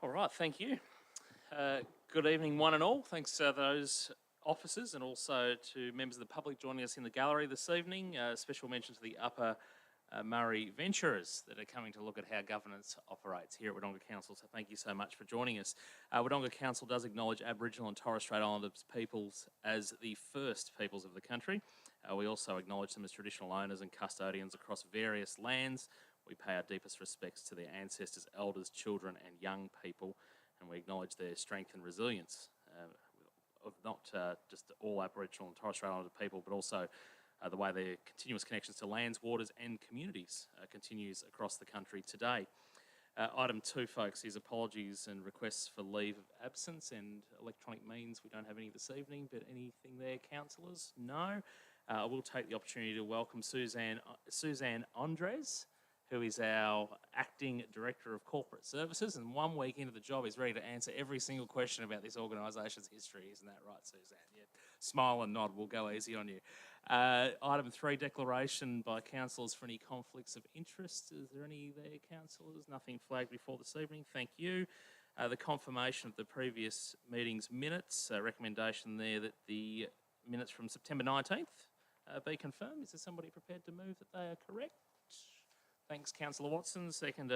All right, thank you. Good evening, one and all. Thanks to those officers and also to members of the public joining us in the gallery this evening. Special mention to the Upper Murray Venturers that are coming to look at how governance operates here at Wodonga Council. So thank you so much for joining us. Wodonga Council does acknowledge Aboriginal and Torres Strait Islander peoples as the first peoples of the country. We also acknowledge them as traditional owners and custodians across various lands. We pay our deepest respects to their ancestors, elders, children and young people, and we acknowledge their strength and resilience of not just all Aboriginal and Torres Strait Islander people, but also the way their continuous connections to lands, waters and communities continues across the country today. Item 2, folks, is apologies and requests for leave of absence and electronic means. We don't have any this evening, but anything there, councillors? No. I will take the opportunity to welcome Suzanne Andres, who is our Acting Director of Corporate Services, and 1 week into the job is ready to answer every single question about this organisation's history. Isn't that right, Suzanne? Yeah. Smile and nod, we'll go easy on you. Item 3, declaration by councillors for any conflicts of interest. Is there any there, councillors? Nothing flagged before this evening, thank you. The confirmation of the previous meeting's minutes, recommendation there that the minutes from September 19th be confirmed. Is there somebody prepared to move that they are correct? Thanks, Councillor Watson. Second,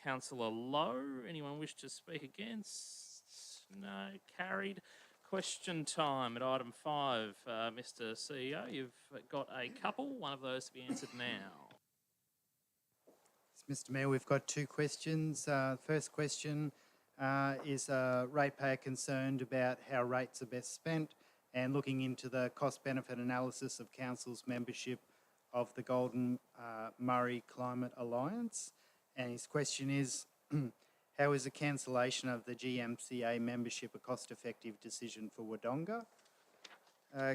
Councillor Lowe. Anyone wish to speak against? No, carried. Question time at item 5. Mr. CEO, you've got a couple. One of those to be answered now. Mr. Mayor, we've got 2 questions. The first question is a ratepayer concerned about how rates are best spent and looking into the cost-benefit analysis of Council's membership of the Golden Murray Climate Alliance. And his question is, how is the cancellation of the Gmca membership a cost-effective decision for Wodonga?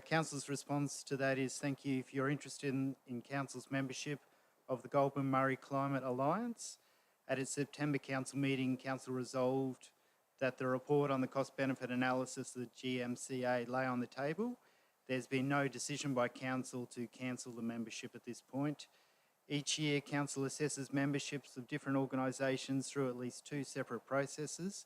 Council's response to that is, thank you. If you're interested in Council's membership of the Golden Murray Climate Alliance, at its September Council meeting, Council resolved that the report on the cost-benefit analysis of the Gmca lay on the table. There's been no decision by Council to cancel the membership at this point. Each year, Council assesses memberships of different organisations through at least 2 separate processes,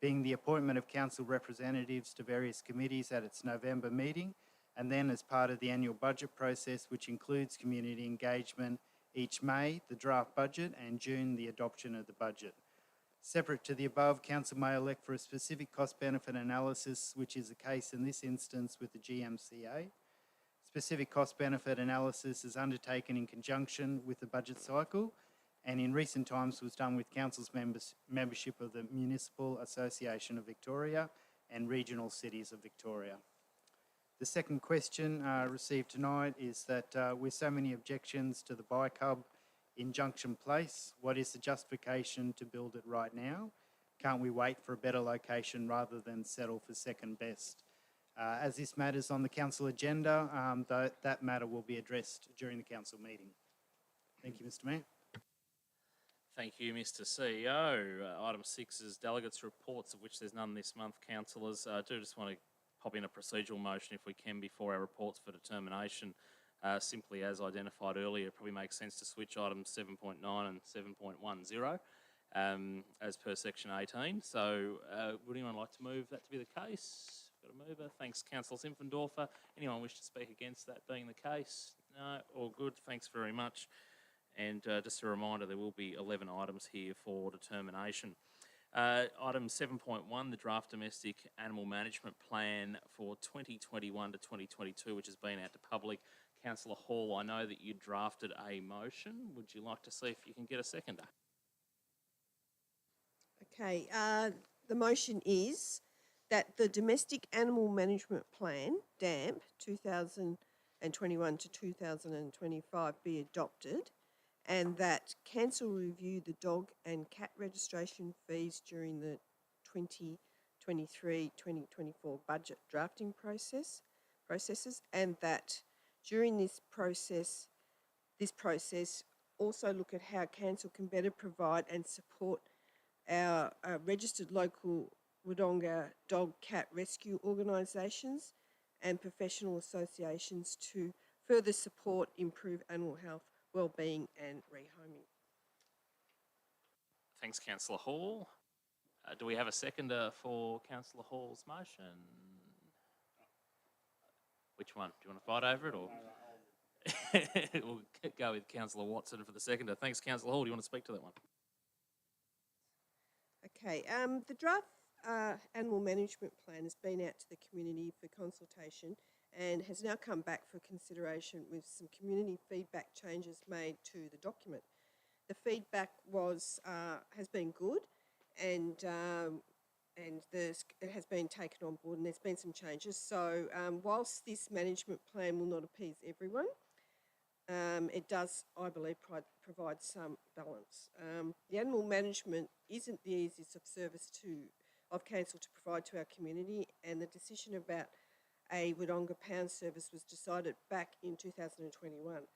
being the appointment of Council representatives to various committees at its November meeting, and then as part of the annual budget process, which includes community engagement, each May, the draft budget, and June, the adoption of the budget. Separate to the above, Council may elect for a specific cost-benefit analysis, which is the case in this instance with the Gmca. Specific cost-benefit analysis is undertaken in conjunction with the budget cycle, and in recent times was done with Council's membership of the Municipal Association of Victoria and Regional Cities of Victoria. The second question received tonight is that with so many objections to the Bike Hub in Junction Place, what is the justification to build it right now? Can't we wait for a better location rather than settle for second best? As this matter's on the Council agenda, that matter will be addressed during the Council meeting. Thank you, Mr. Mayor. Thank you, Mr. CEO. Item 6 is delegates' reports, of which there's none this month, councillors. I do just want to pop in a procedural motion if we can before our reports for determination. Simply as identified earlier, it probably makes sense to switch items 7.9 and 7.10 as per section 18. So would anyone like to move that to be the case? Got a mover. Thanks, Councillor Simpfendorfer. Anyone wish to speak against that being the case? No? All good. Thanks very much. And just a reminder, there will be 11 items here for determination. Item 7.1, the draft domestic animal management plan for 2021 to 2022, which has been out to public. Councillor Hall, I know that you drafted a motion. Would you like to see if you can get a seconder? Okay, the motion is that the Domestic Animal Management Plan, DAMP, 2021 to 2025 be adopted, and that Council review the dog and cat registration fees during the 2023-2024 budget drafting processes, and that during this process also look at how Council can better provide and support our registered local Wodonga dog cat rescue organisations and professional associations to further support, improve animal health, wellbeing and rehoming. Thanks, Councillor Hall. Do we have a seconder for Councillor Hall's motion? Which one? Do you want to fight over it, or we'll go with Councillor Watson for the seconder? Thanks, Councillor Hall. Do you want to speak to that one? Okay, the draft animal management plan has been out to the community for consultation and has now come back for consideration with some community feedback changes made to the document. The feedback has been good, and it has been taken on board, and there's been some changes. So whilst this management plan will not appease everyone, it does, I believe, provide some balance. The animal management isn't the easiest of service of council to provide to our community, and the decision about a Wodonga pound service was decided back in 2021.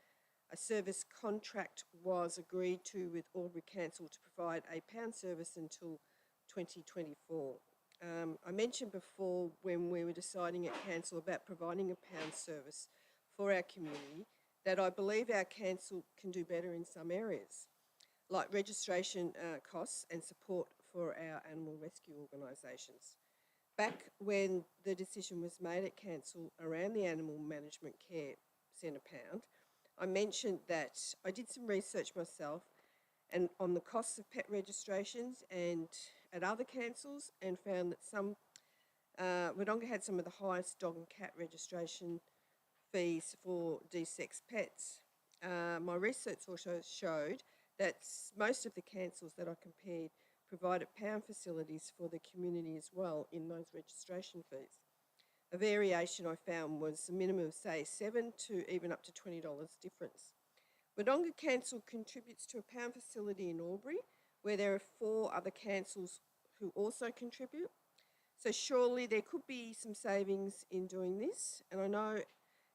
A service contract was agreed to with Albury Council to provide a pound service until 2024. I mentioned before when we were deciding at council about providing a pound service for our community that I believe our council can do better in some areas, like registration costs and support for our animal rescue organisations. Back when the decision was made at council around the Animal Management Care Centre pound, I mentioned that I did some research myself and on the costs of pet registrations and at other councils, and found that Wodonga had some of the highest dog and cat registration fees for de-sex pets. My research also showed that most of the councils that I compared provided pound facilities for the community as well in those registration fees. A variation I found was a minimum of, say, $7 to even up to $20 difference. Wodonga Council contributes to a pound facility in Albury, where there are 4 other councils who also contribute. So surely there could be some savings in doing this, and I know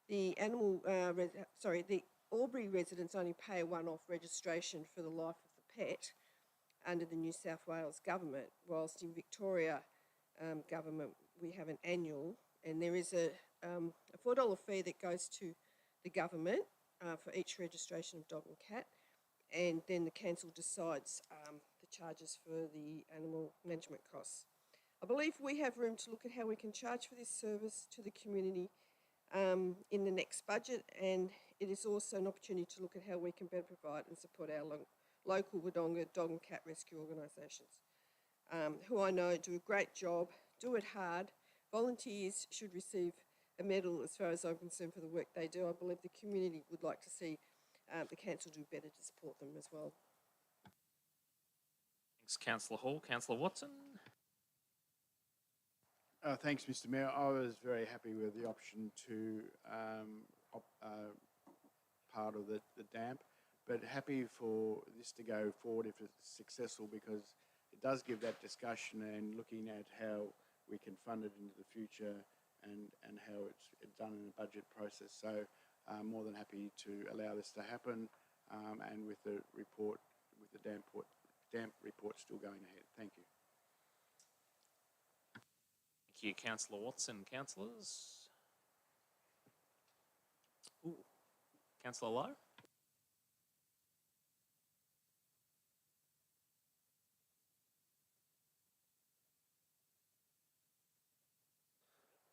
the the Albury residents only pay a one-off registration for the life of the pet under the New South Wales government, whilst in Victoria government we have an annual, and there is a $4 fee that goes to the government for each registration of dog and cat, and then the council decides the charges for the animal management costs. I believe we have room to look at how we can charge for this service to the community in the next budget, and it is also an opportunity to look at how we can better provide and support our local Wodonga dog and cat rescue organisations, who I know do a great job, do it hard. Volunteers should receive a medal as far as I'm concerned for the work they do. I believe the community would like to see the council do better to support them as well. Thanks, Councillor Hall. Councillor Watson? Thanks, Mr. Mayor. I was very happy with the option to part of the DAMP, but happy for this to go forward if it's successful, because it does give that discussion and looking at how we can fund it into the future and how it's done in the budget process. So I'm more than happy to allow this to happen, and with the report, with the DAMP report still going ahead. Thank you. Thank you, Councillor Watson. Councillors? Ooh. Councillor Lowe?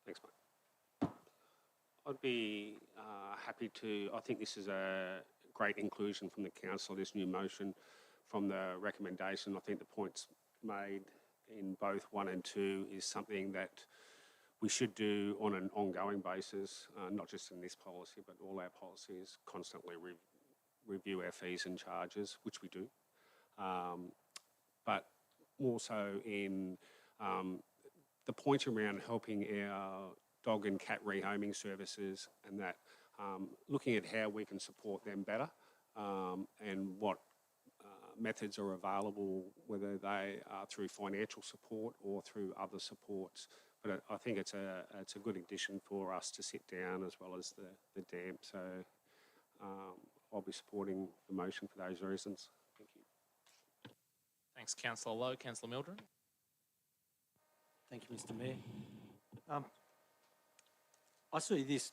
Thanks, mate. I'd be happy to, I think this is a great inclusion from the council, this new motion from the recommendation. I think the points made in both 1 and 2 is something that we should do on an ongoing basis, not just in this policy, but all our policies, constantly review our fees and charges, which we do. But also in the point around helping our dog and cat rehoming services, and that looking at how we can support them better, and what methods are available, whether they are through financial support or through other supports. But I think it's a good addition for us to sit down, as well as the DAMP. So I'll be supporting the motion for those reasons. Thank you. Thanks, Councillor Lowe. Councillor Mildren? Thank you, Mr. Mayor. I see this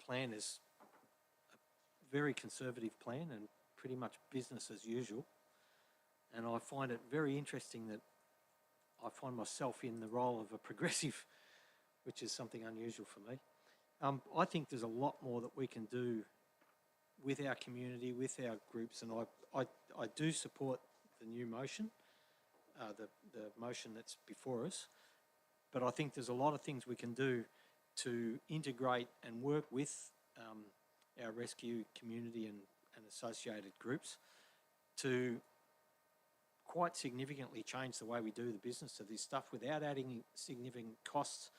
plan as a very conservative plan and pretty much business as usual. And I find it very interesting that I find myself in the role of a progressive, which is something unusual for me. I think there's a lot more that we can do with our community, with our groups, and I do support the new motion, the motion that's before us, but I think there's a lot of things we can do to integrate and work with our rescue community and associated groups to quite significantly change the way we do the business of this stuff without adding significant costs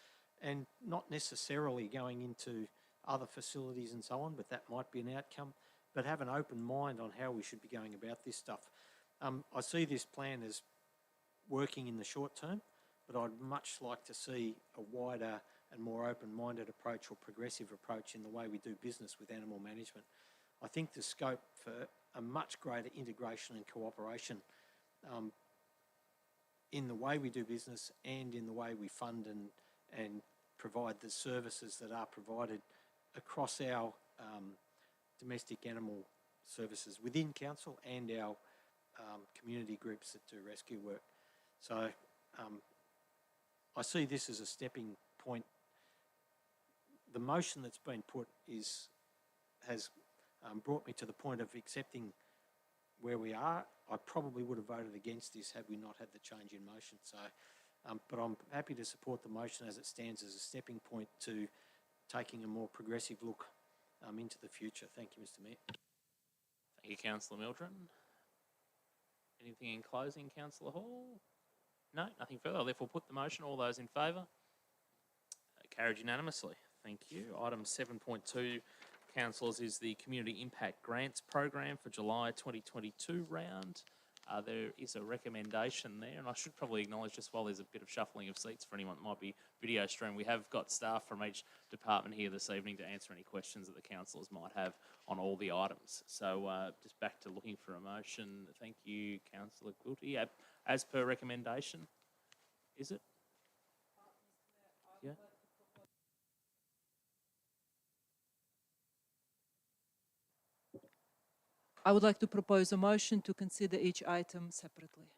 and not necessarily going into other facilities and so on, but that might be an outcome. But have an open mind on how we should be going about this stuff. I see this plan as working in the short term, but I'd much like to see a wider and more open-minded approach or progressive approach in the way we do business with animal management. I think there's scope for a much greater integration and cooperation in the way we do business and in the way we fund and provide the services that are provided across our domestic animal services within council and our community groups that do rescue work. So I see this as a stepping point. The motion that's been put has brought me to the point of accepting where we are. I probably would have voted against this had we not had the change in motion. So, but I'm happy to support the motion as it stands as a stepping point to taking a more progressive look into the future. Thank you, Mr. Mayor. Thank you, Councillor Mildren. Anything in closing, Councillor Hall? No, nothing further. I'll therefore put the motion. All those in favour? Carried unanimously. Thank you. Item 7.2, councillors, is the Community Impact Grants Program for July 2022 round. There is a recommendation there, and I should probably acknowledge just while there's a bit of shuffling of seats for anyone that might be video stream, we have got staff from each department here this evening to answer any questions that the councillors might have on all the items. So just back to looking for a motion. Thank you, Councillor Quilty. As per recommendation, is it? Yeah. I would like to propose a motion to consider each item separately.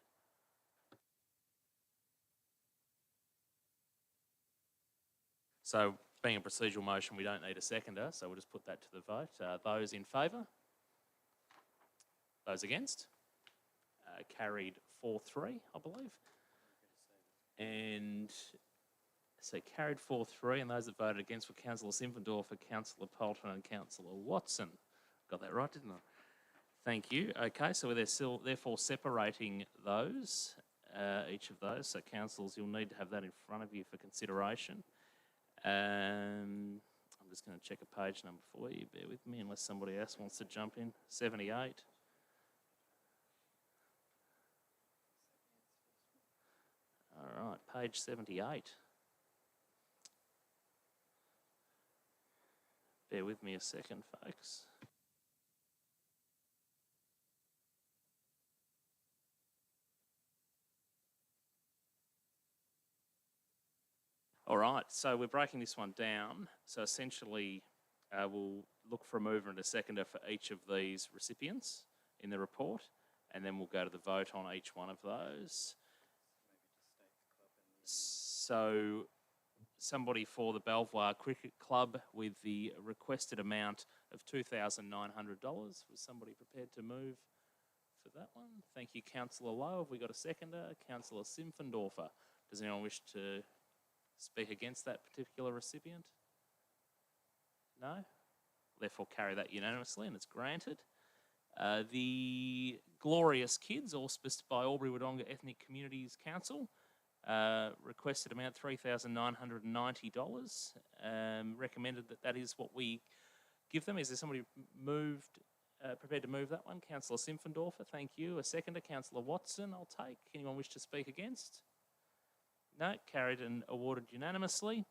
So being a procedural motion, we don't need a seconder, so we'll just put that to the vote. Those in favour? Those against? Carried 4-3, I believe. And so carried 4-3, and those that voted against were Councillor Simpfendorfer, Councillor Polton and Councillor Watson. Got that right, didn't I? Thank you. Okay, so we're therefore separating those, each of those. So councillors, you'll need to have that in front of you for consideration. I'm just going to check a page number for you. Bear with me unless somebody else wants to jump in. 78. All right, page 78. Bear with me a second, folks. All right, so we're breaking this one down. So essentially, we'll look for a mover and a seconder for each of these recipients in the report, and then we'll go to the vote on each one of those. So somebody for the Belvoir Cricket Club with the requested amount of $2,900. Was somebody prepared to move for that one? Thank you, Councillor Lowe. Have we got a seconder? Councillor Simpfendorfer. Does anyone wish to speak against that particular recipient? No? Therefore carry that unanimously and it's granted. The Glorious Kids, auspiced by Albury Wodonga Ethnic Communities Council, requested amount $3,990. Recommended that is what we give them. Is there somebody prepared to move that one? Councillor Simpfendorfer, thank you. A seconder, Councillor Watson, I'll take. Anyone wish to speak against? No, carried and awarded unanimously.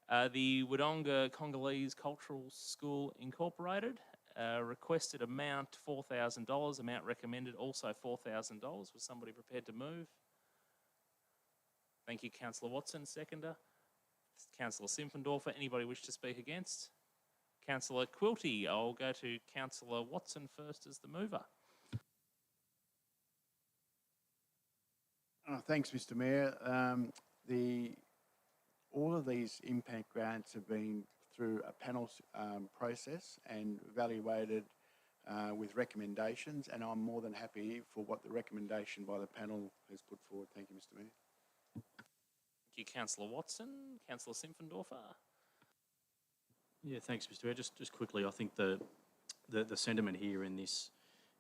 The Wodonga Congolese Cultural School Incorporated, requested amount $4,000, amount recommended also $4,000. Was somebody prepared to move? Thank you, Councillor Watson, seconder. Councillor Simpfendorfer, anybody wish to speak against? Councillor Quilty, I'll go to Councillor Watson first as the mover. Thanks, Mr. Mayor. All of these impact grants have been through a panel process and evaluated with recommendations, and I'm more than happy for what the recommendation by the panel has put forward. Thank you, Mr. Mayor. Thank you, Councillor Watson. Councillor Simpfendorfer. Yeah, thanks, Mr. Mayor. Just quickly, I think the sentiment here in this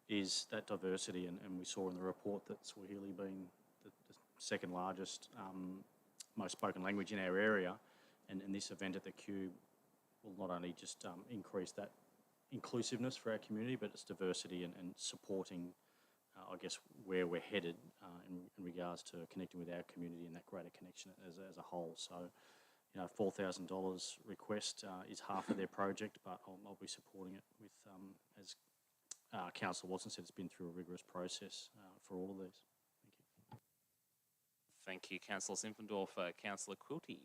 is that diversity, and we saw in the report that Swahili being the second largest most spoken language in our area, and this event at the Cube will not only just increase that inclusiveness for our community, but it's diversity and supporting, I guess, where we're headed in regards to connecting with our community and that greater connection as a whole. So, you know, $4,000 request is half of their project, but I'll be supporting it with, as Councillor Watson said, it's been through a rigorous process for all of these. Thank you. Thank you, Councillor Simpfendorfer. Councillor Quilty.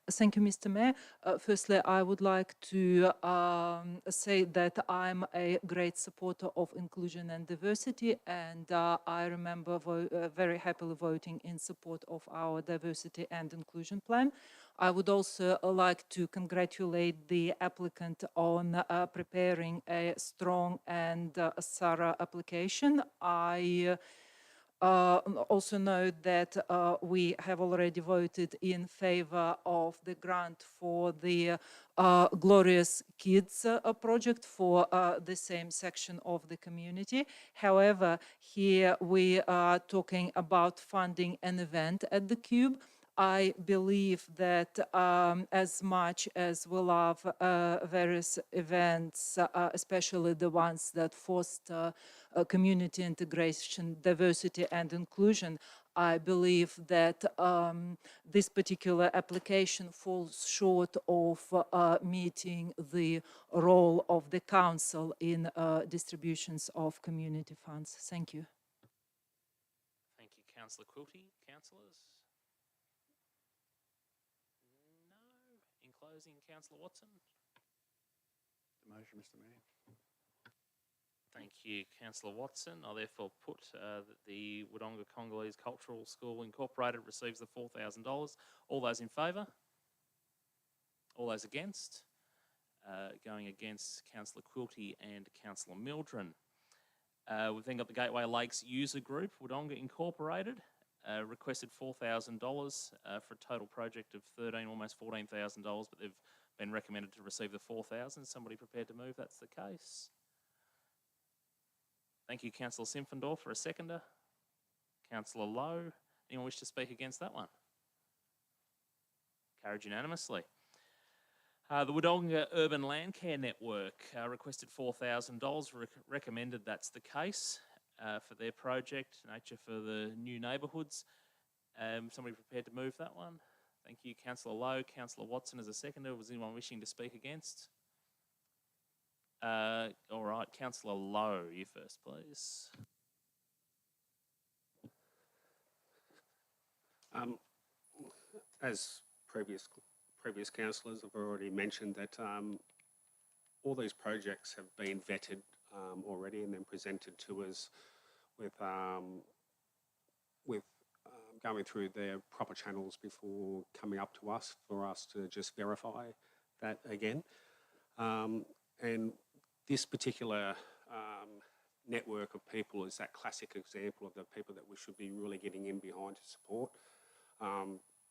Thank you, Mr. Mayor. Firstly, I would like to say that I'm a great supporter of inclusion and diversity, and I remember very happily voting in support of our diversity and inclusion plan. I would also like to congratulate the applicant on preparing a strong and thorough application. I also note that we have already voted in favor of the grant for the Glorious Kids project for the same section of the community. However, here we are talking about funding an event at the Cube. I believe that as much as we love various events, especially the ones that foster community integration, diversity and inclusion, I believe that this particular application falls short of meeting the role of the council in distributions of community funds. Thank you. Thank you, Councillor Quilty. Councillors? No. In closing, Councillor Watson? The motion, Mr. Mayor. Thank you, Councillor Watson. I therefore put that the Wodonga Congolese Cultural School Incorporated receives the $4,000. All those in favour? All those against? Going against Councillor Quilty and Councillor Mildren. We've then got the Gateway Lakes User Group, Wodonga Incorporated, requested $4,000 for a total project of almost $14,000, but they've been recommended to receive the $4,000. Somebody prepared to move? That's the case. Thank you, Councillor Simpfendorfer, a seconder. Councillor Lowe, anyone wish to speak against that one? Carried unanimously. The Wodonga Urban Land Care Network requested $4,000, recommended that's the case for their project, Nature for the New Neighbourhoods. Somebody prepared to move that one? Thank you, Councillor Lowe. Councillor Watson as a seconder. Was anyone wishing to speak against? All right, Councillor Lowe, you first, please. As previous councillors have already mentioned, that all these projects have been vetted already and then presented to us with going through their proper channels before coming up to us for us to just verify that again. And this particular network of people is that classic example of the people that we should be really getting in behind to support.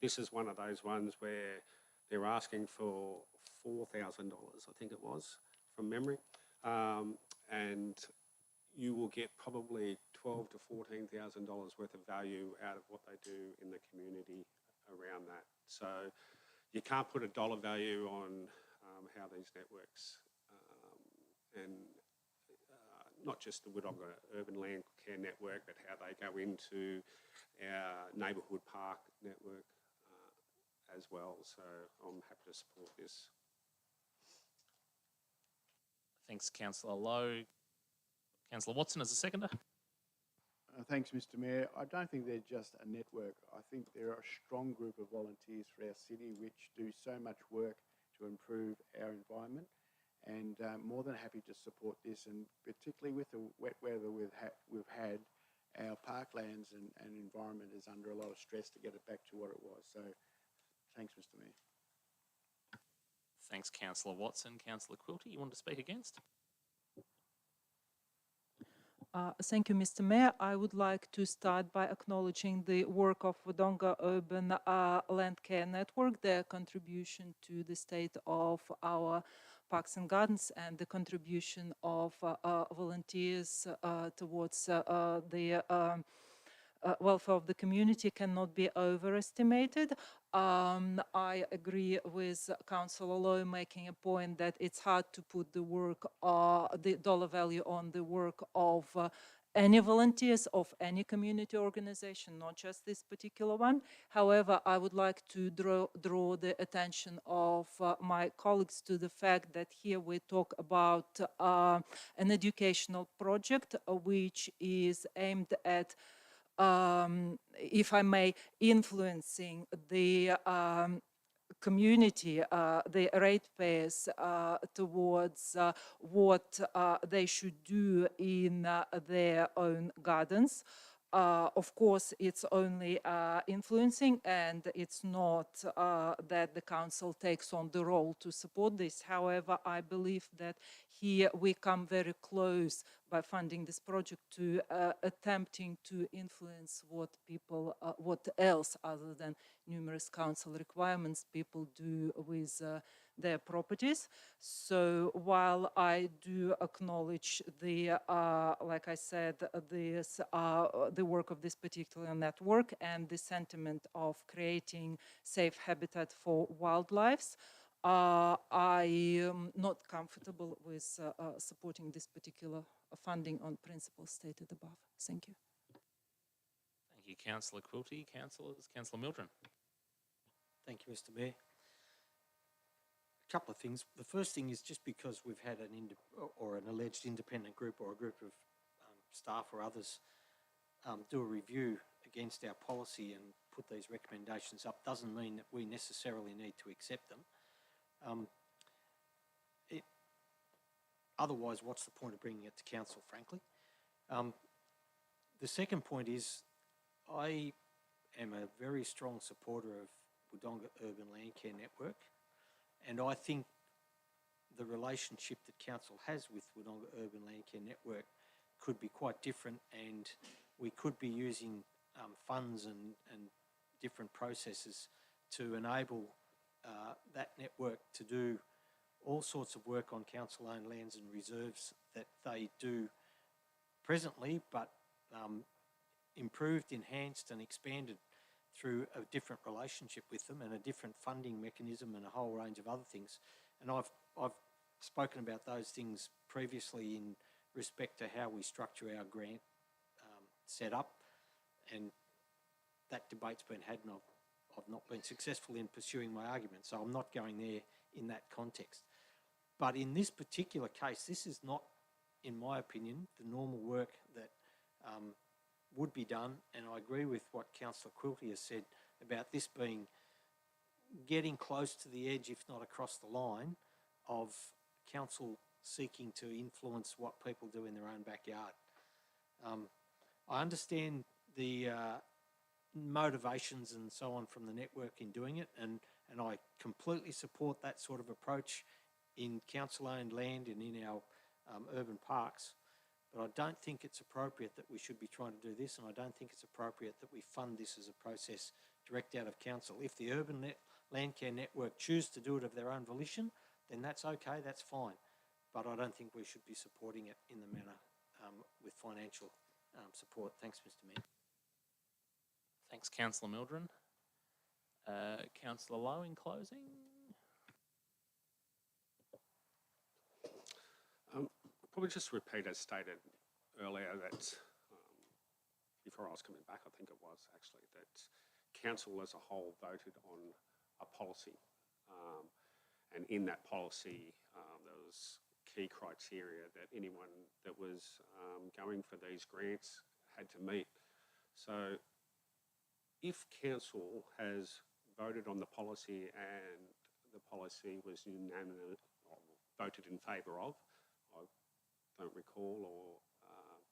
This is one of those ones where they're asking for $4,000, I think it was, from memory, and you will get probably $12,000 to $14,000 worth of value out of what they do in the community around that. So you can't put a dollar value on how these networks and not just the Wodonga Urban Land Care Network, but how they go into our neighbourhood park network as well. So I'm happy to support this. Thanks, Councillor Lowe. Councillor Watson as a seconder. Thanks, Mr. Mayor. I don't think they're just a network. I think they're a strong group of volunteers for our city which do so much work to improve our environment. and more than happy to support this, and particularly with the wet weather we've had, our parklands and environment is under a lot of stress to get it back to what it was. So thanks, Mr. Mayor. Thanks, Councillor Watson. Councillor Quilty, you want to speak against? Thank you, Mr. Mayor. I would like to start by acknowledging the work of Wodonga Urban Land Care Network, their contribution to the state of our parks and gardens, and the contribution of volunteers towards the welfare of the community cannot be overestimated. I agree with Councillor Lowe making a point that it's hard to put the work, the dollar value on the work of any volunteers of any community organization, not just this particular one. However, I would like to draw the attention of my colleagues to the fact that here we talk about an educational project which is aimed at if I may, influencing the community, the ratepayers towards what they should do in their own gardens. Of course, it's only influencing, and it's not that the council takes on the role to support this. However, I believe that here we come very close by funding this project to attempting to influence what people, what else other than numerous council requirements people do with their properties. So while I do acknowledge the, like I said, this, the work of this particular network and the sentiment of creating safe habitat for wildlife, I am not comfortable with supporting this particular funding on principles stated above. Thank you. Thank you, Councillor Quilty. Councillor Mildren. Thank you, Mr. Mayor. A couple of things. The first thing is just because we've had an alleged independent group or a group of staff or others do a review against our policy and put these recommendations up doesn't mean that we necessarily need to accept them. Otherwise, what's the point of bringing it to council, frankly? The second point is I am a very strong supporter of Wodonga Urban Land Care Network, and I think the relationship that council has with Wodonga Urban Land Care Network could be quite different, and we could be using funds and different processes to enable that network to do all sorts of work on council-owned lands and reserves that they do presently, but improved, enhanced and expanded through a different relationship with them and a different funding mechanism and a whole range of other things. And I've spoken about those things previously in respect to how we structure our grant setup, and that debate's been had, and I've not been successful in pursuing my argument, so I'm not going there in that context. But in this particular case, this is not, in my opinion, the normal work that would be done, and I agree with what Councillor Quilty has said about this being getting close to the edge, if not across the line, of council seeking to influence what people do in their own backyard. I understand the motivations and so on from the network in doing it, and I completely support that sort of approach in council-owned land and in our urban parks. But I don't think it's appropriate that we should be trying to do this, and I don't think it's appropriate that we fund this as a process direct out of council. If the Urban Land Care Network choose to do it of their own volition, then that's okay, that's fine. But I don't think we should be supporting it in the manner with financial support. Thanks, Mr. Mayor. Thanks, Councillor Mildren. Councillor Lowe in closing. Probably just repeat as stated earlier that before I was coming back, I think it was actually, that council as a whole voted on a policy, and in that policy there was key criteria that anyone that was going for these grants had to meet. So if council has voted on the policy and the policy was unanimous, voted in favour of. I don't recall or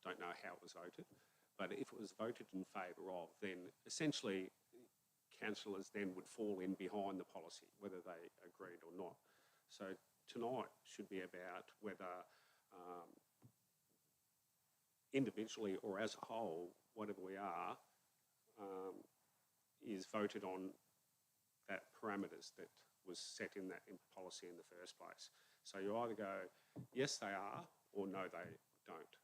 don't know how it was voted. But if it was voted in favour of, then essentially councillors then would fall in behind the policy, whether they agreed or not. So tonight should be about whether individually or as a whole, whatever we are, is voted on that parameters that was set in that policy in the first place. So you either go, yes, they are, or no, they don't.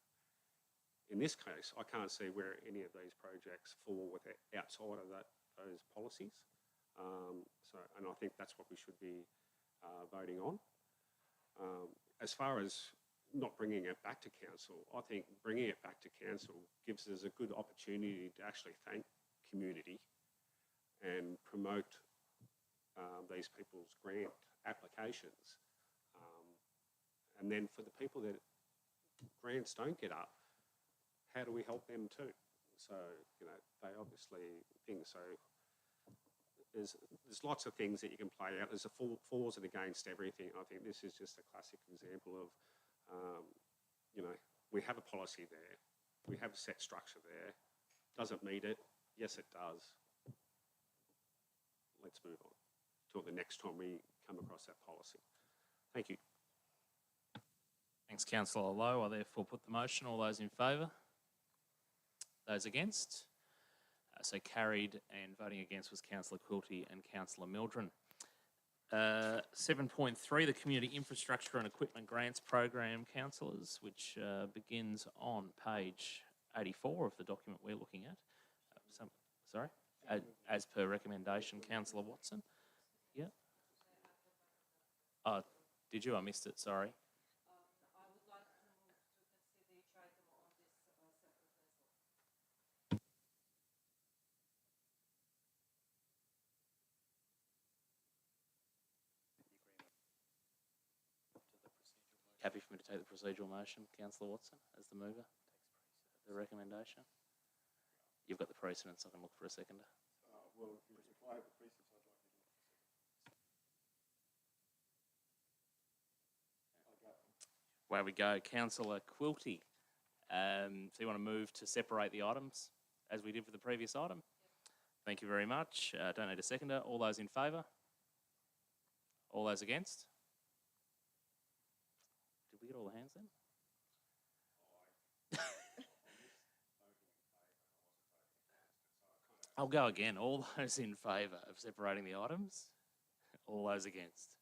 In this case, I can't see where any of these projects fall outside of those policies. And I think that's what we should be voting on. As far as not bringing it back to council, I think bringing it back to council gives us a good opportunity to actually thank community and promote these people's grant applications. And then for the people that grants don't get up, how do we help them too? So, you know, they obviously think so. There's lots of things that you can play out. There's a fors and against everything. I think this is just a classic example of, you know, we have a policy there. We have a set structure there. Does it meet it? Yes, it does. Let's move on till the next time we come across that policy. Thank you. Thanks, Councillor Lowe. I therefore put the motion. All those in favour? Those against? So carried, and voting against was Councillor Quilty and Councillor Mildren. 7.3, the Community Infrastructure and Equipment Grants Program, councillors, which begins on page 84 of the document we're looking at. Sorry? As per recommendation, Councillor Watson. Yeah. Oh, did you? I missed it, sorry. I would like to move to consider each item on this separate resolution. Happy for me to take the procedural motion, Councillor Watson, as the mover? The recommendation? You've got the precedence. I can look for a seconder. Well, if I have the precedence, I'd like to do Where we go, Councillor Quilty. So you want to move to separate the items as we did for the previous item? Thank you very much. Don't need a seconder. All those in favour? All those against? Did we get all the hands then? I'll go again. All those in favour of separating the items? All those against?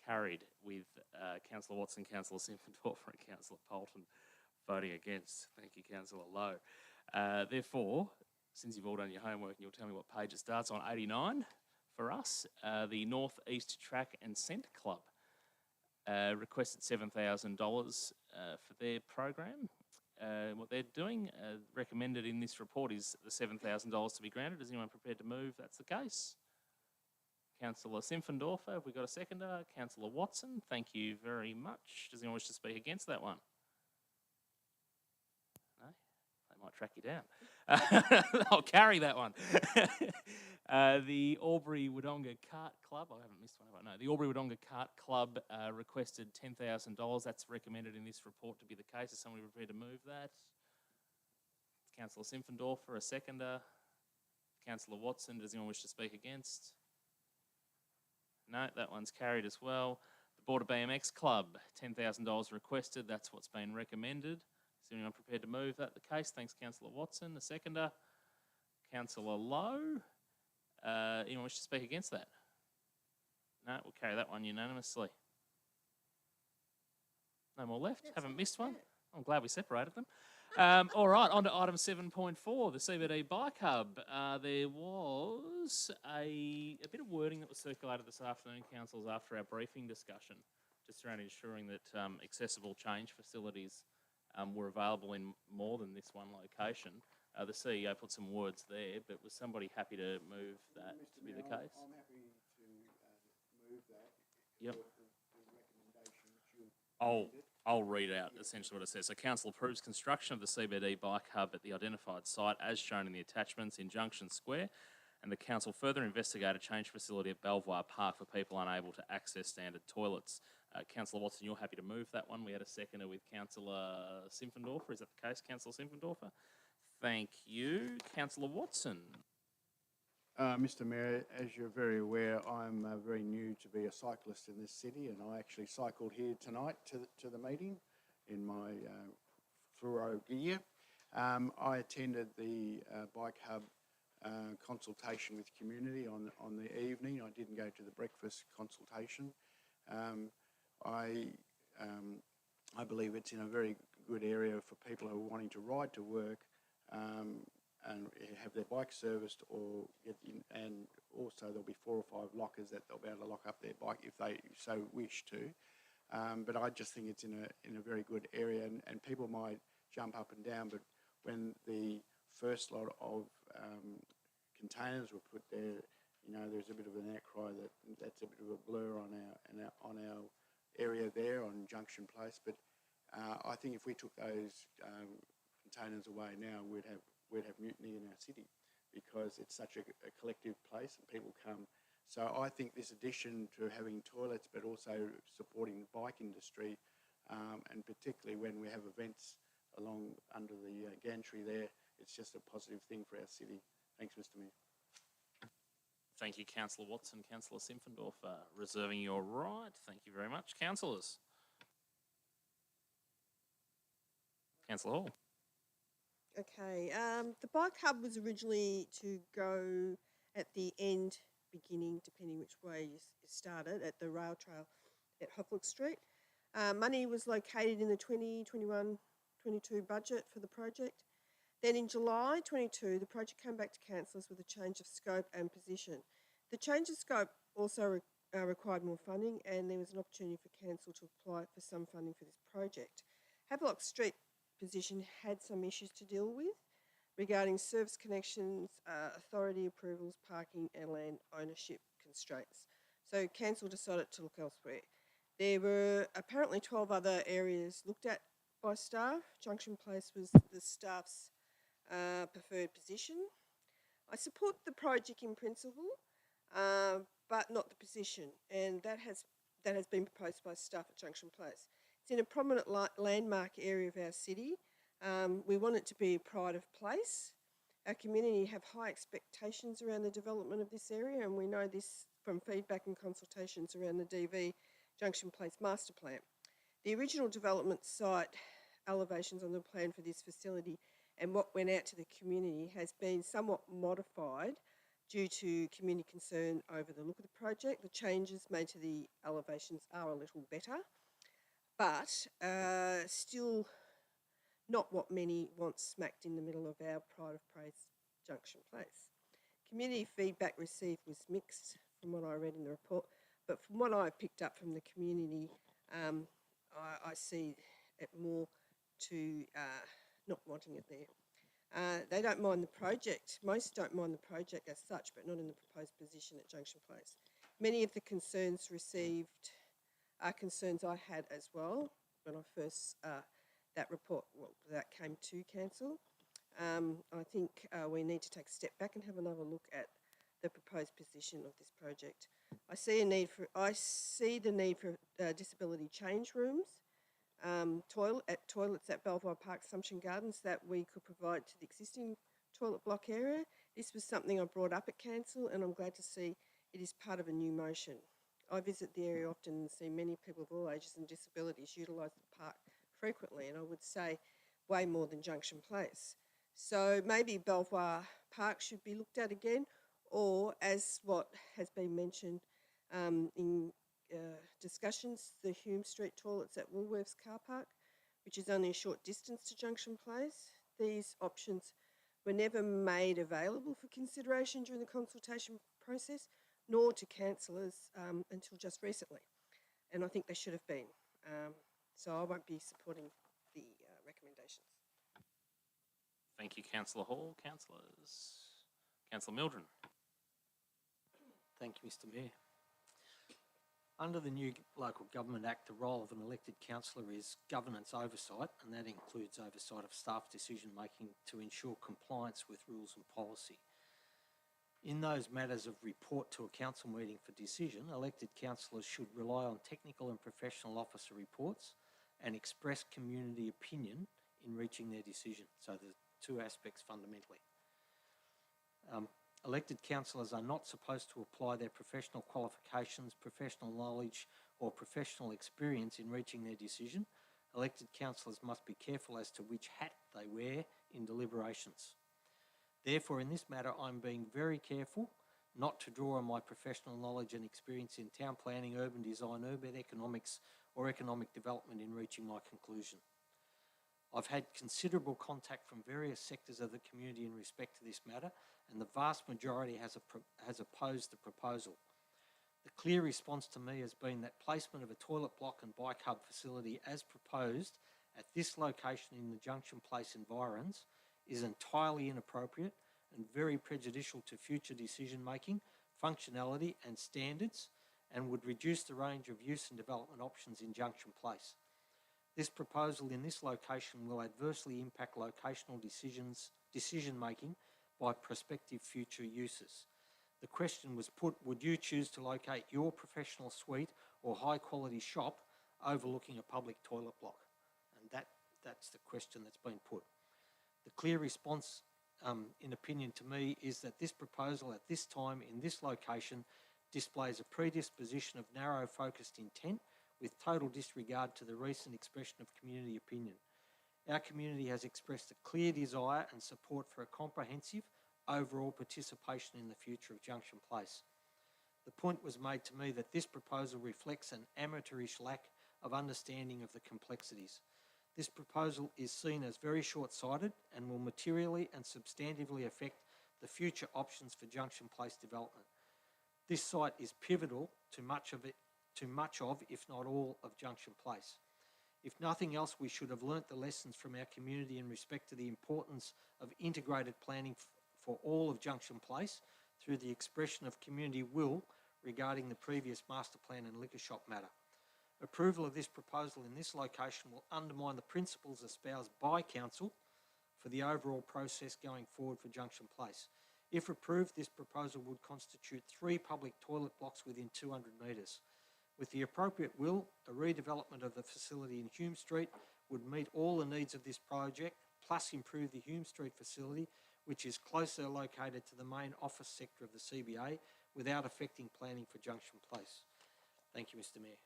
Carried with Councillor Watson, Councillor Simpfendorfer and Councillor Polton voting against. Thank you, Councillor Lowe. Therefore, since you've all done your homework and you'll tell me what page it starts on, 89 for us, the North East Track and Scent Club requested $7,000 for their program. What they're doing, recommended in this report, is the $7,000 to be granted. Is anyone prepared to move? That's the case. Councillor Simpfendorfer, have we got a seconder? Councillor Watson, thank you very much. Does anyone wish to speak against that one? No? They might track you down. I'll carry that one. The Albury Wodonga Kart Club, I haven't missed one, have I? No, the Albury Wodonga Kart Club requested $10,000. That's recommended in this report to be the case. Is somebody prepared to move that? Councillor Simpfendorfer, a seconder. Councillor Watson, does anyone wish to speak against? No, that one's carried as well. The Border BMX Club, $10,000 requested. That's what's been recommended. Is anyone prepared to move that the case? Thanks, Councillor Watson. A seconder. Councillor Lowe. Anyone wish to speak against that? No, we'll carry that one unanimously. No more left? Haven't missed one? I'm glad we separated them. All right, on to item 7.4, the CBD Bike Hub. There was a bit of wording that was circulated this afternoon, councillors, after our briefing discussion, just around ensuring that accessible change facilities were available in more than this one location. The CEO put some words there, but was somebody happy to move that to be the case? I'm happy to move that. Yep. The recommendation which you I'll read out essentially what it says. So council approves construction of the CBD Bike Hub at the identified site as shown in the attachments in Junction Square, and the council further investigate a change facility at Belvoir Park for people unable to access standard toilets. Councillor Watson, you're happy to move that one. We had a seconder with Councillor Simpfendorfer. Is that the case, Councillor Simpfendorfer? Thank you. Councillor Watson. Mr Mayor, as you're very aware, I'm very new to be a cyclist in this city, and I actually cycled here tonight to the meeting in my fluoro gear. I attended the Bike Hub consultation with community on the evening. I didn't go to the breakfast consultation. I believe it's in a very good area for people who are wanting to ride to work and have their bike serviced, or get in, and also there'll be 4 or 5 lockers that they'll be able to lock up their bike if they so wish to. But I just think it's in a very good area, and people might jump up and down, but when the first lot of containers were put there, you know, there's a bit of an outcry that's a bit of a blur on our area there on Junction Place. But I think if we took those containers away now, we'd have mutiny in our city, because it's such a collective place and people come. So I think this addition to having toilets, but also supporting the bike industry, and particularly when we have events along under the gantry there, it's just a positive thing for our city. Thanks, Mr Mayor. Thank you, Councillor Watson. Councillor Simpfendorfer, reserving your right. Thank you very much. Councillors. Councillor Hall. Okay, the Bike Hub was originally to go at the end, beginning, depending which way you started, at the rail trail at Hofflick Street. Money was located in the 2021-22 budget for the project. Then in July 22, the project came back to councillors with a change of scope and position. The change of scope also required more funding, and there was an opportunity for council to apply for some funding for this project. Havelock Street position had some issues to deal with regarding service connections, authority approvals, parking and land ownership constraints. So council decided to look elsewhere. There were apparently 12 other areas looked at by staff. Junction Place was the staff's preferred position. I support the project in principle, but not the position, and that has been proposed by staff at Junction Place. It's in a prominent landmark area of our city. We want it to be a pride of place. Our community have high expectations around the development of this area, and we know this from feedback and consultations around the DV Junction Place master plan. The original development site elevations on the plan for this facility and what went out to the community has been somewhat modified due to community concern over the look of the project. The changes made to the elevations are a little better, but still not what many want smacked in the middle of our pride of place Junction Place. Community feedback received was mixed from what I read in the report, but from what I picked up from the community, I see it more to not wanting it there. They don't mind the project. Most don't mind the project as such, but not in the proposed position at Junction Place. Many of the concerns received are concerns I had as well when I first, that came to council. I think we need to take a step back and have another look at the proposed position of this project. I see the need for disability change rooms, toilets at Belvoir Park Assumption Gardens that we could provide to the existing toilet block area. This was something I brought up at council, and I'm glad to see it is part of a new motion. I visit the area often and see many people of all ages and disabilities utilise the park frequently, and I would say way more than Junction Place. So maybe Belvoir Park should be looked at again, or as what has been mentioned in discussions, the Hume Street toilets at Woolworths car park, which is only a short distance to Junction Place. These options were never made available for consideration during the consultation process, nor to councillors until just recently. And I think they should have been. So I won't be supporting the recommendations. Thank you, Councillor Hall. Councillors. Councillor Mildren. Thank you, Mr Mayor. Under the new Local Government Act, the role of an elected councillor is governance oversight, and that includes oversight of staff decision making to ensure compliance with rules and policy. In those matters of report to a council meeting for decision, elected councillors should rely on technical and professional officer reports and express community opinion in reaching their decision. So there's two aspects fundamentally. Elected councillors are not supposed to apply their professional qualifications, professional knowledge or professional experience in reaching their decision. Elected councillors must be careful as to which hat they wear in deliberations. Therefore, in this matter, I'm being very careful not to draw on my professional knowledge and experience in town planning, urban design, urban economics or economic development in reaching my conclusion. I've had considerable contact from various sectors of the community in respect to this matter, and the vast majority has opposed the proposal. The clear response to me has been that placement of a toilet block and bike hub facility as proposed at this location in the Junction Place environs is entirely inappropriate and very prejudicial to future decision making, functionality and standards, and would reduce the range of use and development options in Junction Place. This proposal in this location will adversely impact locational decision making by prospective future uses. The question was put, would you choose to locate your professional suite or high quality shop overlooking a public toilet block? And that's the question that's been put. The clear response, in opinion to me, is that this proposal at this time in this location displays a predisposition of narrow focused intent with total disregard to the recent expression of community opinion. Our community has expressed a clear desire and support for a comprehensive overall participation in the future of Junction Place. The point was made to me that this proposal reflects an amateurish lack of understanding of the complexities. This proposal is seen as very short-sighted and will materially and substantively affect the future options for Junction Place development. This site is pivotal to much of, if not all, of Junction Place. If nothing else, we should have learnt the lessons from our community in respect to the importance of integrated planning for all of Junction Place through the expression of community will regarding the previous master plan and liquor shop matter. Approval of this proposal in this location will undermine the principles espoused by Council for the overall process going forward for Junction Place. If approved, this proposal would constitute 3 public toilet blocks within 200 metres. With the appropriate will, a redevelopment of the facility in Hume Street would meet all the needs of this project, plus improve the Hume Street facility, which is closer located to the main office sector of the CBA, without affecting planning for Junction Place. Thank you, Mr. Mayor.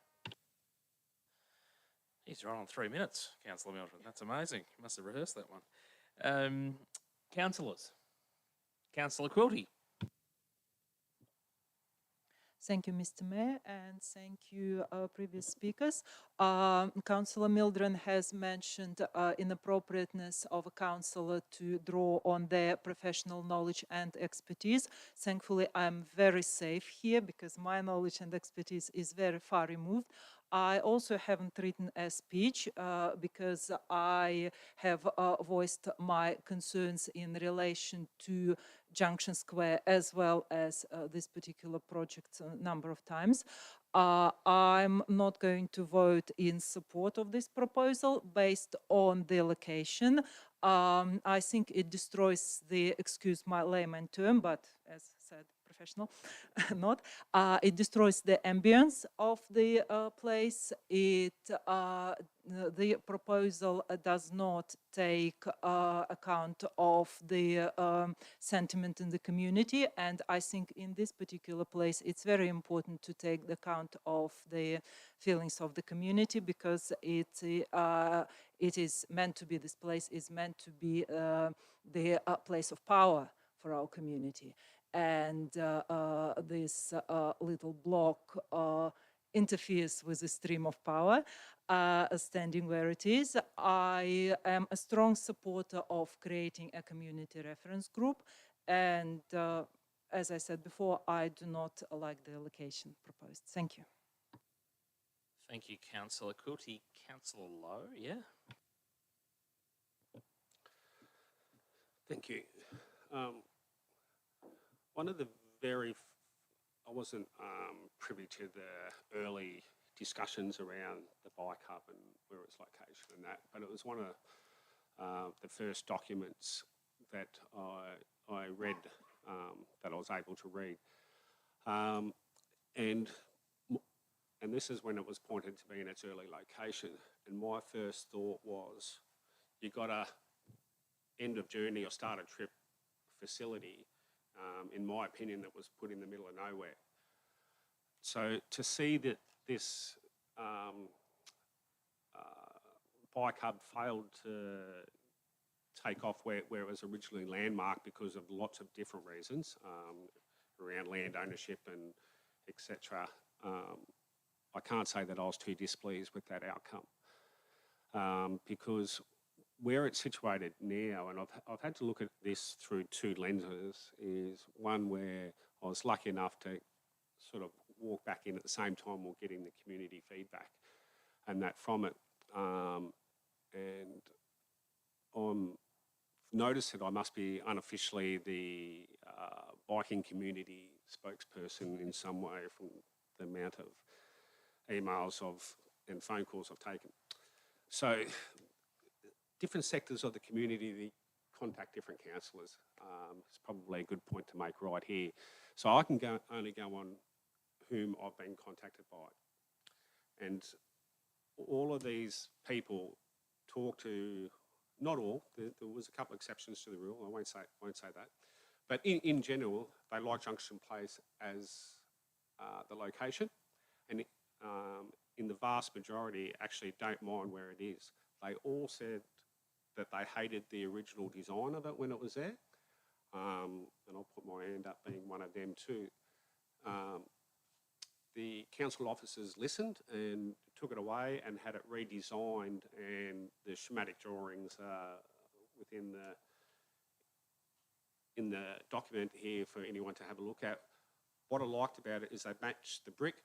He's right on 3 minutes, Councillor Milton. That's amazing. You must have rehearsed that one. Councillors. Councillor Quilty. Thank you, Mr. Mayor, and thank you, previous speakers. Councillor Mildren has mentioned inappropriateness of a councillor to draw on their professional knowledge and expertise. Thankfully, I'm very safe here because my knowledge and expertise is very far removed. I also haven't written a speech because I have voiced my concerns in relation to Junction Square as well as this particular project a number of times. I'm not going to vote in support of this proposal based on the location. I think it destroys the, excuse my layman term, but as said, professional, not. It destroys the ambience of the place. The proposal does not take account of the sentiment in the community, and I think in this particular place it's very important to take the account of the feelings of the community, because it is meant to be, this place is meant to be the place of power for our community. And this little block interferes with the stream of power, standing where it is. I am a strong supporter of creating a community reference group, and as I said before, I do not like the location proposed. Thank you. Thank you, Councillor Quilty. Councillor Lowe, yeah? Thank you. One of the I wasn't privy to the early discussions around the bike hub and where its location and that, but it was one of the first documents that I read that I was able to read. And this is when it was pointed to be in its early location. And my first thought was, you got a end of journey or start a trip facility, in my opinion, that was put in the middle of nowhere. So to see that this bike hub failed to take off where it was originally landmarked because of lots of different reasons around land ownership and etc. I can't say that I was too displeased with that outcome, because where it's situated now, and I've had to look at this through two lenses, is one where I was lucky enough to sort of walk back in at the same time while getting the community feedback and that from it. And I'm noticed that I must be unofficially the biking community spokesperson in some way from the amount of emails and phone calls I've taken. So different sectors of the community contact different councillors. It's probably a good point to make right here. So I can only go on whom I've been contacted by. And all of these people talk to, not all, there was a couple of exceptions to the rule, I won't say that. But in general, they like Junction Place as the location. And in the vast majority, actually don't mind where it is. They all said that they hated the original design of it when it was there. And I'll put my hand up being one of them too. The council officers listened and took it away and had it redesigned, and the schematic drawings within in the document here for anyone to have a look at. What I liked about it is they matched the brick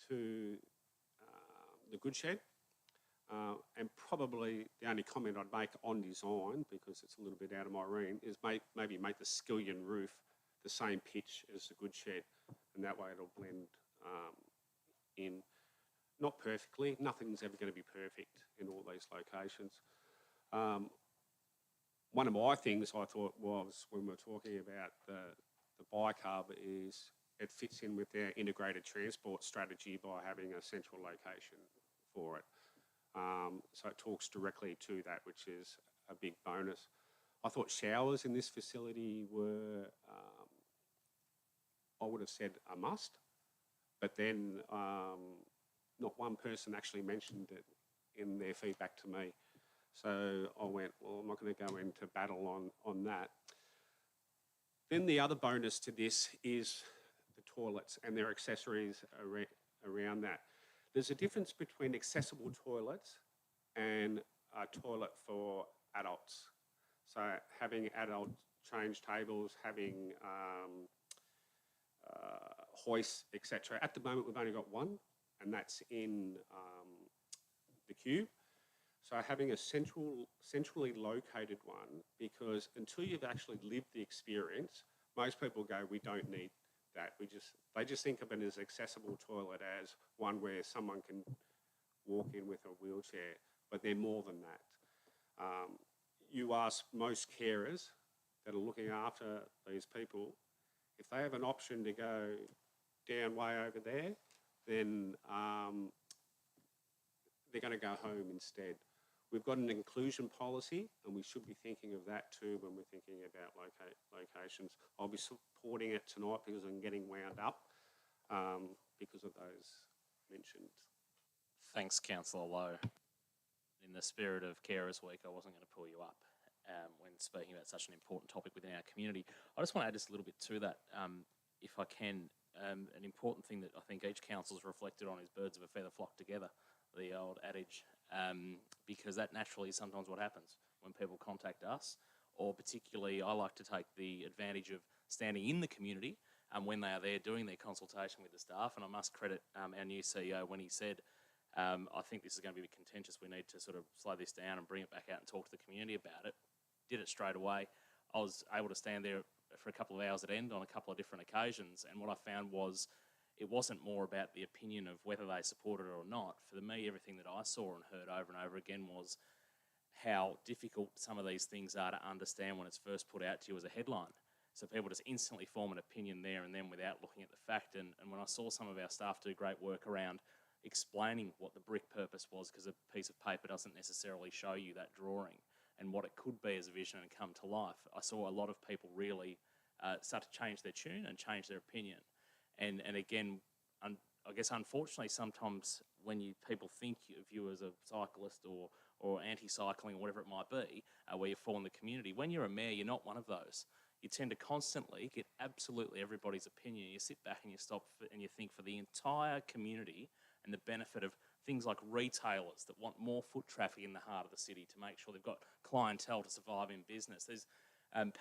to the goods shed. And probably the only comment I'd make on design, because it's a little bit out of my range, is maybe make the skillion roof the same pitch as the goods shed, and that way it'll blend in. Not perfectly, nothing's ever going to be perfect in all these locations. One of my things I thought was, when we're talking about the bike hub, is it fits in with their integrated transport strategy by having a central location for it. So it talks directly to that, which is a big bonus. I thought showers in this facility were, I would have said a must, but then not one person actually mentioned it in their feedback to me. So I went, well, I'm not going to go into battle on that. Then the other bonus to this is the toilets and their accessories around that. There's a difference between accessible toilets and a toilet for adults. So having adult change tables, having hoists, etc. At the moment, we've only got one, and that's in the Cube. So having a centrally located one, because until you've actually lived the experience, most people go, we don't need that. They just think of it as accessible toilet as one where someone can walk in with a wheelchair, but they're more than that. You ask most carers that are looking after these people, if they have an option to go down way over there, then they're going to go home instead. We've got an inclusion policy, and we should be thinking of that too when we're thinking about locations. I'll be supporting it tonight because I'm getting wound up because of those mentioned. Thanks, Councillor Lowe. In the spirit of Carers Week, I wasn't going to pull you up when speaking about such an important topic within our community. I just want to add just a little bit to that, if I can. An important thing that I think each council's reflected on is birds of a feather flock together, the old adage, because that naturally is sometimes what happens when people contact us, or particularly I like to take the advantage of standing in the community when they are there doing their consultation with the staff, and I must credit our new CEO when he said, I think this is going to be a bit contentious, we need to sort of slow this down and bring it back out and talk to the community about it. Did it straight away. I was able to stand there for a couple of hours at end on a couple of different occasions, and what I found was it wasn't more about the opinion of whether they supported it or not. For me, everything that I saw and heard over and over again was how difficult some of these things are to understand when it's first put out to you as a headline. So people just instantly form an opinion there and then without looking at the fact. And when I saw some of our staff do great work around explaining what the brick purpose was, because a piece of paper doesn't necessarily show you that drawing and what it could be as a vision and come to life, I saw a lot of people really start to change their tune and change their opinion. And again, I guess unfortunately sometimes when people think of you as a cyclist or anti-cycling or whatever it might be, where you fall in the community, when you're a mayor, you're not one of those. You tend to constantly get absolutely everybody's opinion. You sit back and you stop and you think for the entire community and the benefit of things like retailers that want more foot traffic in the heart of the city to make sure they've got clientele to survive in business. There's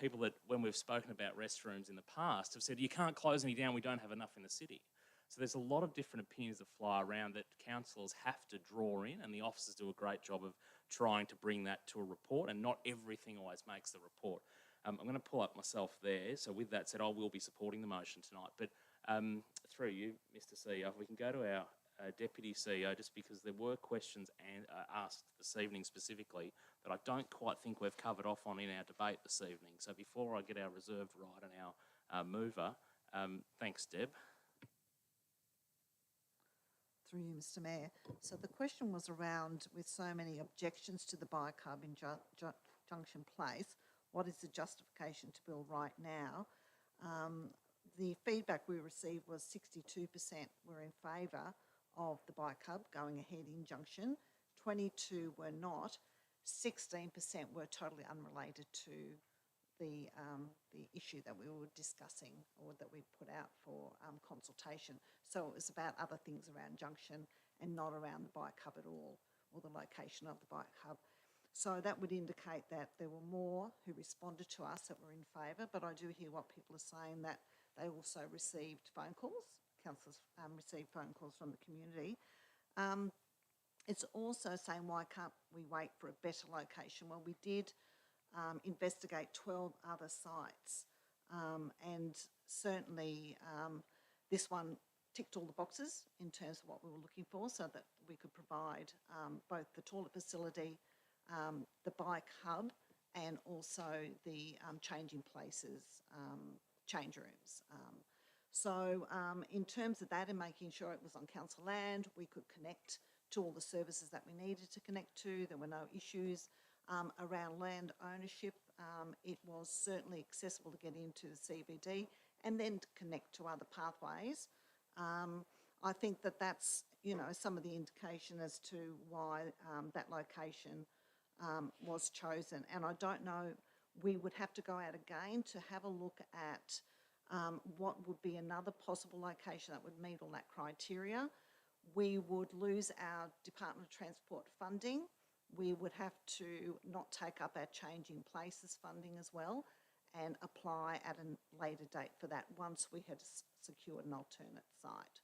people that, when we've spoken about restrooms in the past, have said, you can't close any down, we don't have enough in the city. So there's a lot of different opinions that fly around that councillors have to draw in, and the officers do a great job of trying to bring that to a report, and not everything always makes the report. I'm going to pull up myself there. So with that said, I will be supporting the motion tonight. But through you, Mr. CEO, if we can go to our Deputy CEO, just because there were questions asked this evening specifically that I don't quite think we've covered off on in our debate this evening. So before I get our reserved right and our mover, thanks, Deb. Through you, Mr. Mayor. So the question was around, with so many objections to the bike hub in Junction Place, what is the justification to build right now? The feedback we received was 62% were in favour of the bike hub going ahead in Junction, 22 were not, 16% were totally unrelated to the issue that we were discussing or that we put out for consultation. So it was about other things around Junction and not around the bike hub at all, or the location of the bike hub. So that would indicate that there were more who responded to us that were in favour, but I do hear what people are saying, that they also received phone calls, councillors received phone calls from the community. It's also saying, why can't we wait for a better location? Well, we did investigate 12 other sites, and certainly this one ticked all the boxes in terms of what we were looking for, so that we could provide both the toilet facility, the bike hub, and also the changing places, change rooms. So in terms of that and making sure it was on council land, we could connect to all the services that we needed to connect to. There were no issues around land ownership. It was certainly accessible to get into the CBD and then to connect to other pathways. I think that that's, some of the indication as to why that location was chosen. And I don't know, we would have to go out again to have a look at what would be another possible location that would meet all that criteria. We would lose our Department of Transport funding. We would have to not take up our changing places funding as well, and apply at a later date for that once we had secured an alternate site.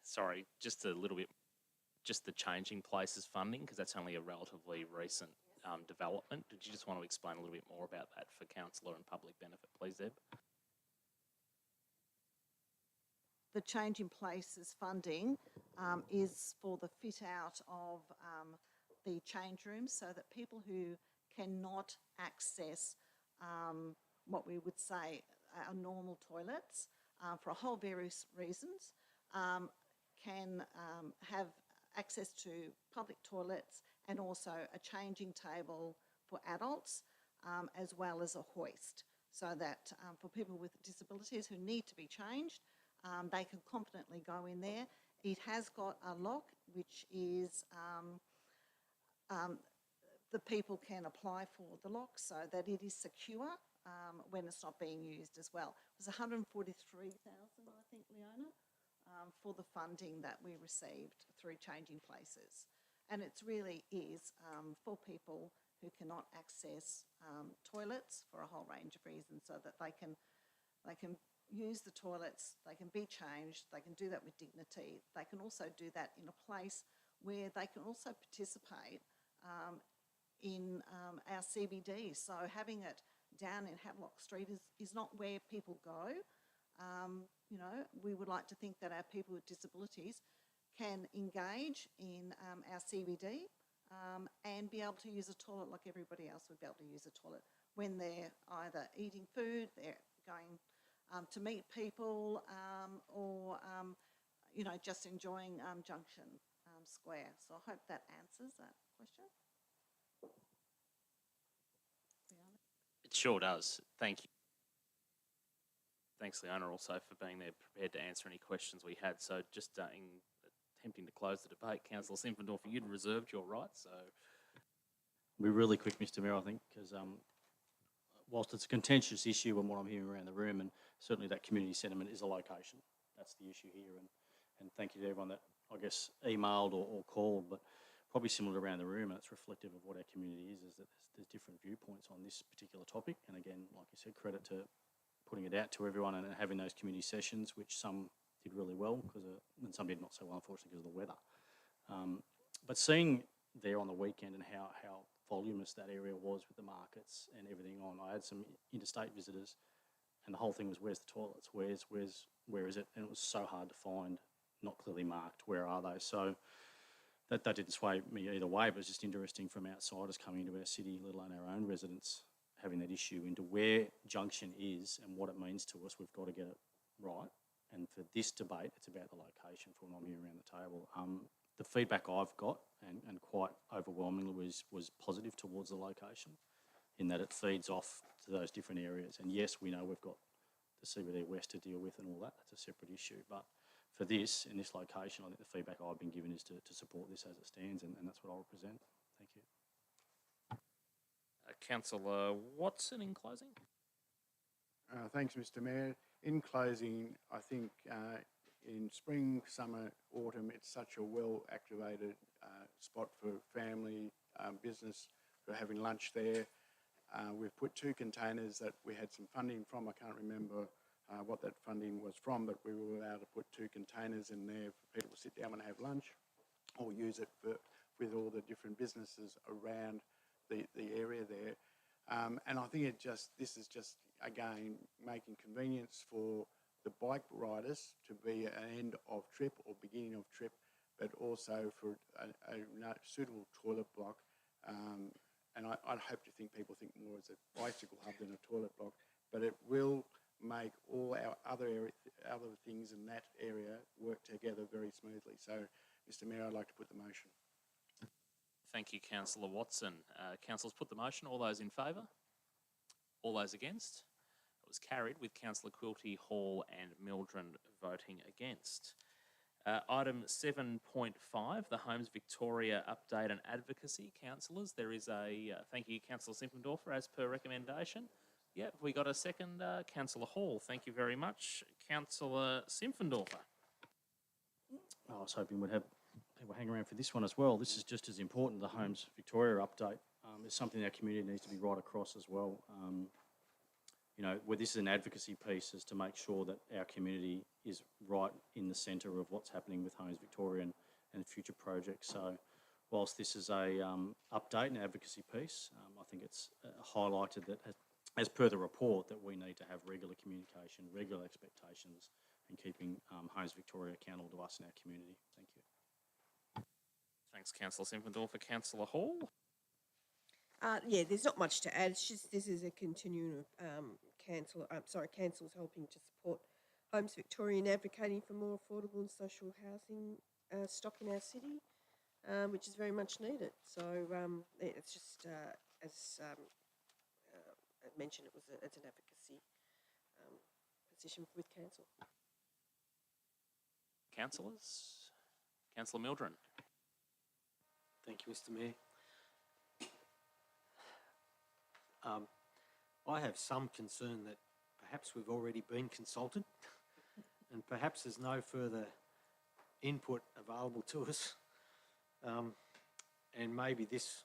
Sorry, just a little bit, just the changing places funding, because that's only a relatively recent development. Did you just want to explain a little bit more about that for councillor and public benefit, please, Deb? The change in places funding is for the fit out of the change rooms, so that people who cannot access what we would say our normal toilets for a whole various reasons can have access to public toilets, and also a changing table for adults, as well as a hoist, so that for people with disabilities who need to be changed, they can confidently go in there. It has got a lock, which is the people can apply for the lock so that it is secure when it's not being used as well. It was 143,000, I think, Leona, for the funding that we received through Changing Places. And it really is for people who cannot access toilets for a whole range of reasons, so that they can use the toilets, they can be changed, they can do that with dignity. They can also do that in a place where they can also participate in our CBD. So having it down in Havelock Street is not where people go. We would like to think that our people with disabilities can engage in our CBD and be able to use a toilet like everybody else would be able to use a toilet when they're either eating food, they're going to meet people, or just enjoying Junction Square. So I hope that answers that question. It sure does. Thank you. Thanks, Leona, also for being there, prepared to answer any questions we had. So just in attempting to close the debate, Councillor Simpfendorfer, you'd reserved your right, so... We're really quick, Mr Mayor, I think, because whilst it's a contentious issue and what I'm hearing around the room, and certainly that community sentiment is a location. That's the issue here, and thank you to everyone that, I guess, emailed or called, but probably similar around the room, and it's reflective of what our community is that there's different viewpoints on this particular topic. And again, like you said, credit to putting it out to everyone and having those community sessions, which some did really well, and some did not so well, unfortunately, because of the weather. But seeing there on the weekend and how voluminous that area was with the markets and everything on, I had some interstate visitors, and the whole thing was, where's the toilets? Where is it? And it was so hard to find, not clearly marked, where are they? So that didn't sway me either way, but it was just interesting from outsiders coming into our city, let alone our own residents, having that issue into where Junction is and what it means to us. We've got to get it right. And for this debate, it's about the location for when I'm here around the table. The feedback I've got, and quite overwhelmingly, was positive towards the location, in that it feeds off to those different areas. And yes, we know we've got the CBD West to deal with and all that. That's a separate issue. But for this, in this location, I think the feedback I've been given is to support this as it stands, and that's what I'll represent. Thank you. Councillor Watson, in closing. Thanks, Mr Mayor. In closing, I think in spring, summer, autumn, it's such a well-activated spot for family, business, for having lunch there. We've put 2 containers that we had some funding from. I can't remember what that funding was from, but we were allowed to put 2 containers in there for people to sit down and have lunch, or use it with all the different businesses around the area there. And I think this is just, again, making convenience for the bike riders to be an end of trip or beginning of trip, but also for a suitable toilet block. And I'd hope to think people think more as a bicycle hub than a toilet block, but it will make all our other things in that area work together very smoothly. So, Mr Mayor, I'd like to put the motion. Thank you, Councillor Watson. Councillors, put the motion. All those in favour? All those against? It was carried with Councillor Quilty, Hall and Mildren voting against. Item 7.5, the Homes Victoria Update and Advocacy. Councillors, there is a, thank you, Councillor Simpfendorfer, as per recommendation. Yep, we got a second, Councillor Hall. Thank you very much. Councillor Simpfendorfer. I was hoping we'd have people hang around for this one as well. This is just as important. The Homes Victoria update is something our community needs to be right across as well. Where this is an advocacy piece, is to make sure that our community is right in the centre of what's happening with Homes Victoria and future projects. So whilst this is a update and advocacy piece, I think it's highlighted that as per the report, that we need to have regular communication, regular expectations, and keeping Homes Victoria accountable to us and our community. Thank you. Thanks, Councillor Simpfendorfer. Councillor Hall. Yeah, there's not much to add. It's just this is a continuing of councils helping to support Homes Victoria and advocating for more affordable and social housing stock in our city, which is very much needed. So it's just, as I mentioned, it's an advocacy position with council. Councillors. Councillor Mildren. Thank you, Mr Mayor. I have some concern that perhaps we've already been consulted and perhaps there's no further input available to us, and maybe this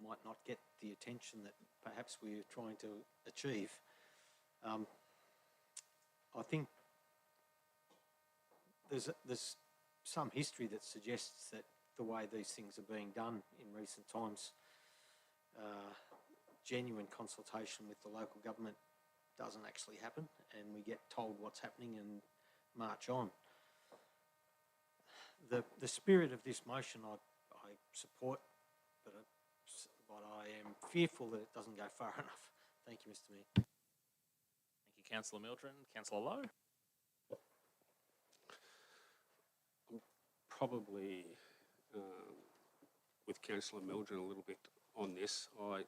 might not get the attention that perhaps we're trying to achieve. I think there's some history that suggests that the way these things are being done in recent times, genuine consultation with the local government doesn't actually happen, and we get told what's happening and march on. The spirit of this motion I support, but I am fearful that it doesn't go far enough. Thank you, Mr. Mayor. Thank you, Councillor Mildren. Councillor Lowe? Probably with Councillor Mildren a little bit on this. I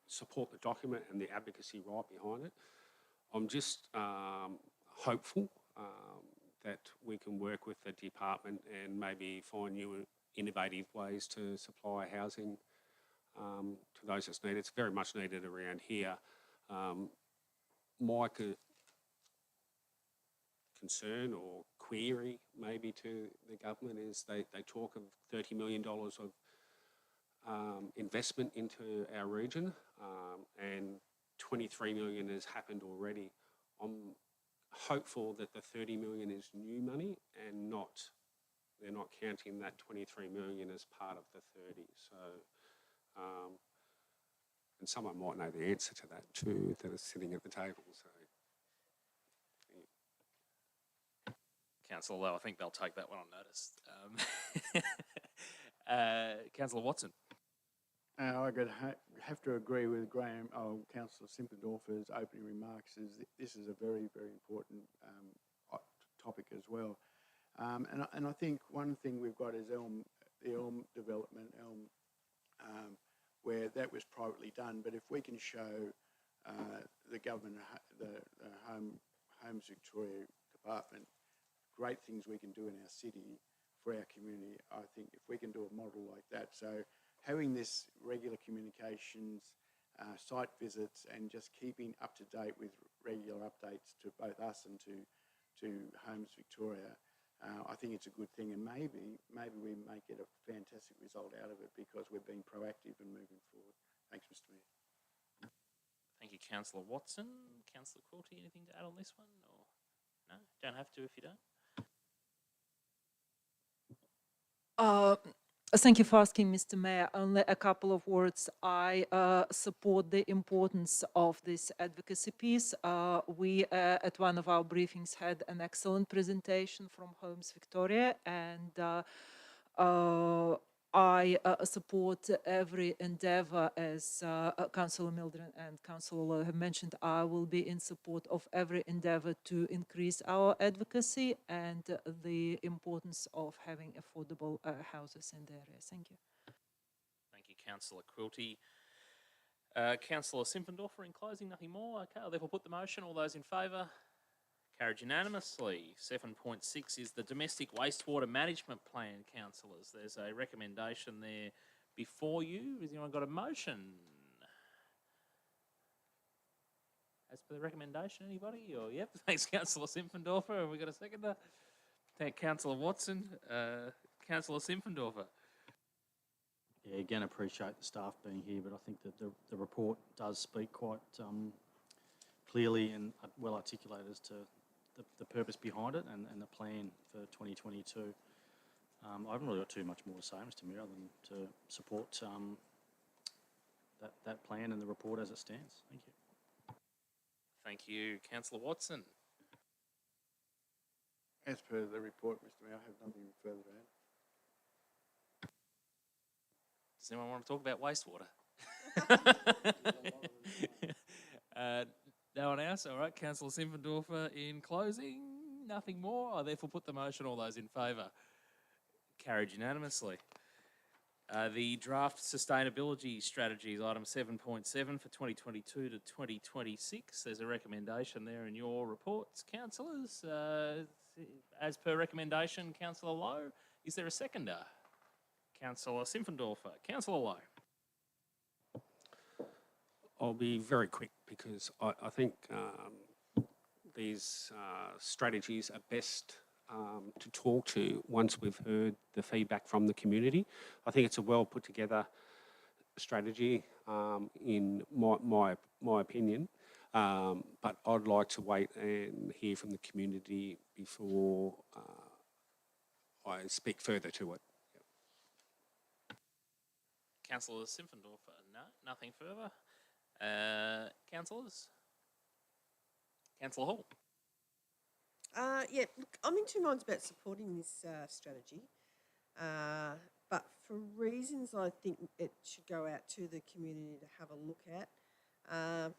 support the document and the advocacy right behind it. I'm just hopeful that we can work with the department and maybe find new innovative ways to supply housing to those that's needed. It's very much needed around here. My concern or query maybe to the government is they talk of $30 million of investment into our region, and 23 million has happened already. I'm hopeful that the 30 million is new money and they're not counting that 23 million as part of the 30. So, and someone might know the answer to that too, that is sitting at the table. So, Councillor Lowe, I think they'll take that one on notice. Councillor Watson? I have to agree with Councillor Simpendorfer's opening remarks. This is a very, very important topic as well. And I think one thing we've got is the Elm development, where that was privately done. But if we can show the government, the Homes Victoria Department, great things we can do in our city for our community, I think if we can do a model like that. So having this regular communications, site visits, and just keeping up to date with regular updates to both us and to Homes Victoria, I think it's a good thing, and maybe we may get a fantastic result out of it because we're being proactive and moving forward. Thanks, Mr. Mayor. Thank you, Councillor Watson. Councillor Quilty, anything to add on this one? Or no? Don't have to if you don't. Thank you for asking, Mr. Mayor. Only a couple of words. I support the importance of this advocacy piece. We, at one of our briefings, had an excellent presentation from Homes Victoria, and I support every endeavour, as Councillor Mildren and Councillor Lowe have mentioned. I will be in support of every endeavour to increase our advocacy and the importance of having affordable houses in the area. Thank you. Thank you, Councillor Quilty. Councillor Simpendorfer, in closing, nothing more. Okay, I'll therefore put the motion. All those in favour? Carried unanimously. 7.6 is the Domestic Wastewater Management Plan, councillors. There's a recommendation there before you. Has anyone got a motion? As per the recommendation, anybody? Or yep, thanks, Councillor Simpendorfer. Have we got a seconder? Thank Councillor Watson. Councillor Simpendorfer. Yeah, again, appreciate the staff being here, but I think that the report does speak quite clearly and well articulated as to the purpose behind it and the plan for 2022. I haven't really got too much more to say, Mr. Mayor, other than to support that plan and the report as it stands. Thank you. Thank you, Councillor Watson. As per the report, Mr. Mayor, I have nothing further to add. Does anyone want to talk about wastewater? No one else? All right, Councillor Simpendorfer in closing. Nothing more. I therefore put the motion. All those in favour? Carried unanimously. The draft sustainability strategies, item 7.7 for 2022 to 2026. There's a recommendation there in your reports, councillors. As per recommendation, Councillor Lowe. Is there a seconder? Councillor Simpendorfer. Councillor Lowe. I'll be very quick because I think these strategies are best to talk to once we've heard the feedback from the community. I think it's a well put together strategy in my opinion, but I'd like to wait and hear from the community before I speak further to it. Councillor Simpendorfer. No, nothing further. Councillors? Councillor Hall. Yeah, look, I'm in two minds about supporting this strategy. but for reasons I think it should go out to the community to have a look at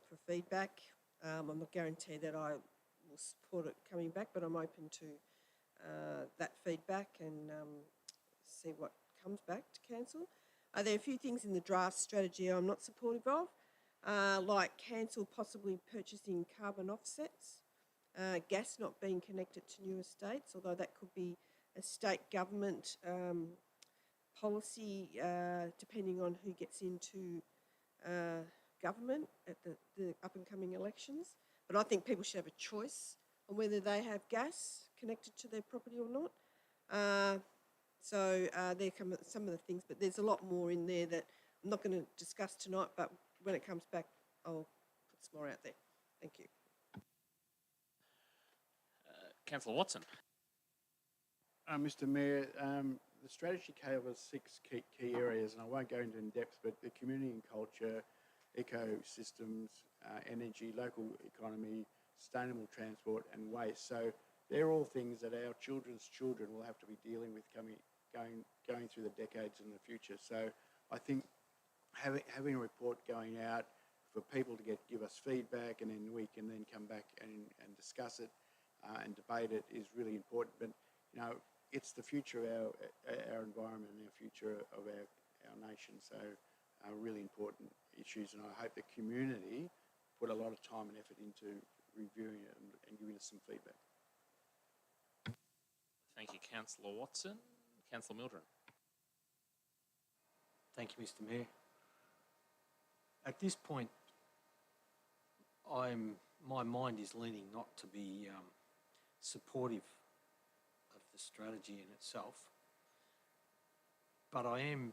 for feedback. I'm not guaranteed that I will support it coming back, but I'm open to that feedback and see what comes back to council. There are a few things in the draft strategy I'm not supportive of, like council possibly purchasing carbon offsets, gas not being connected to new estates, although that could be a state government policy depending on who gets into government at the up and coming elections. But I think people should have a choice on whether they have gas connected to their property or not. So there come some of the things, but there's a lot more in there that I'm not going to discuss tonight, but when it comes back, I'll put some more out there. Thank you. Councillor Watson. Mr. Mayor, the strategy covers 6 key areas, and I won't go into in depth, but the community and culture, ecosystems, energy, local economy, sustainable transport and waste. So they're all things that our children's children will have to be dealing with going through the decades in the future. So I think having a report going out for people to give us feedback, and then we can then come back and discuss it and debate it is really important. But you know, it's the future of our environment and the future of our nation. So really important issues, and I hope the community put a lot of time and effort into reviewing it and giving us some feedback. Thank you, Councillor Watson. Councillor Mildren. Thank you, Mr. Mayor. At this point, my mind is leaning not to be supportive of the strategy in itself, but I am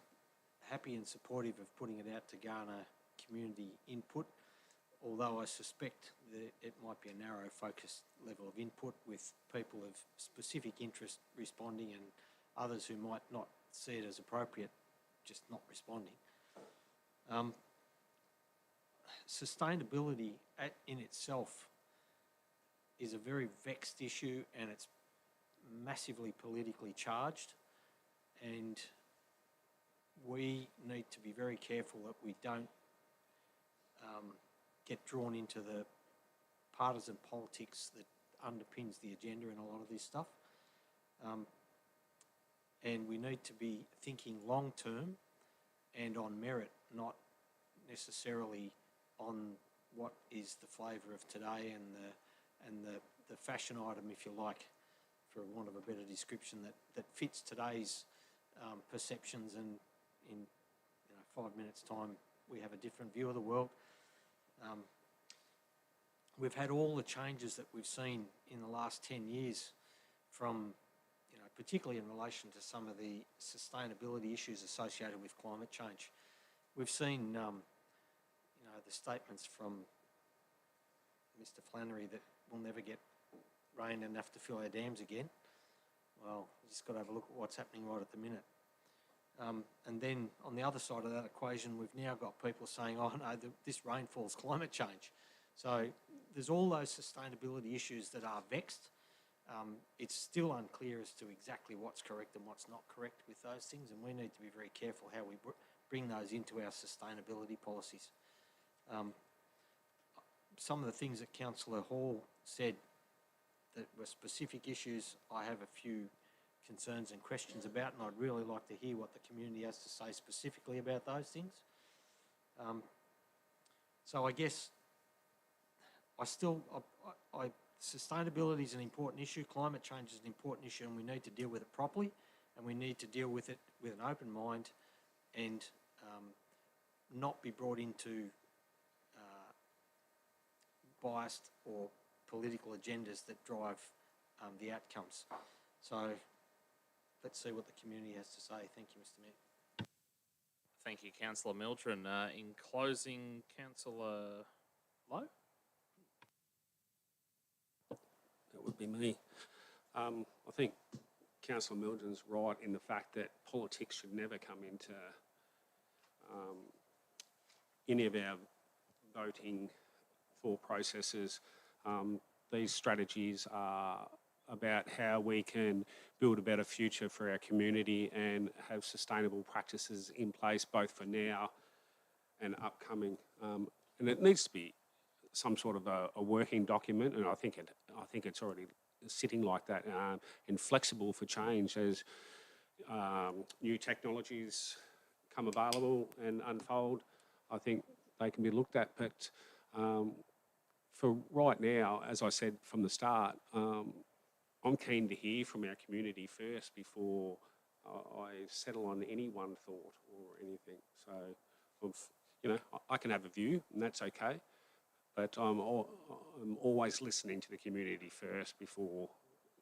happy and supportive of putting it out to garner community input, although I suspect that it might be a narrow focused level of input with people of specific interest responding and others who might not see it as appropriate just not responding. Sustainability in itself is a very vexed issue, and it's massively politically charged, and we need to be very careful that we don't get drawn into the partisan politics that underpins the agenda in a lot of this stuff. And we need to be thinking long term and on merit, not necessarily on what is the flavour of today and the fashion item, if you like, for want of a better description, that fits today's perceptions, and in 5 minutes' time we have a different view of the world. We've had all the changes that we've seen in the last 10 years from, particularly in relation to some of the sustainability issues associated with climate change. We've seen, the statements from Mr. Flannery that we'll never get rain enough to fill our dams again. Well, you just got to have a look at what's happening right at the minute. And then on the other side of that equation, we've now got people saying, oh no, this rainfall's climate change. So there's all those sustainability issues that are vexed. It's still unclear as to exactly what's correct and what's not correct with those things, and we need to be very careful how we bring those into our sustainability policies. Some of the things that Councillor Hall said that were specific issues, I have a few concerns and questions about, and I'd really like to hear what the community has to say specifically about those things. So I guess sustainability is an important issue, climate change is an important issue, and we need to deal with it properly, and we need to deal with it with an open mind and not be brought into biased or political agendas that drive the outcomes. So let's see what the community has to say. Thank you, Mr. Mayor. Thank you, Councillor Mildren. In closing, Councillor Lowe? That would be me. I think Councillor Mildren's right in the fact that politics should never come into any of our voting thought processes. These strategies are about how we can build a better future for our community and have sustainable practices in place both for now and upcoming. And it needs to be some sort of a working document, and I think it's already sitting like that, and flexible for change as new technologies come available and unfold. I think they can be looked at, but for right now, as I said from the start, I'm keen to hear from our community first before I settle on any one thought or anything. So, I can have a view, and that's okay, but I'm always listening to the community first before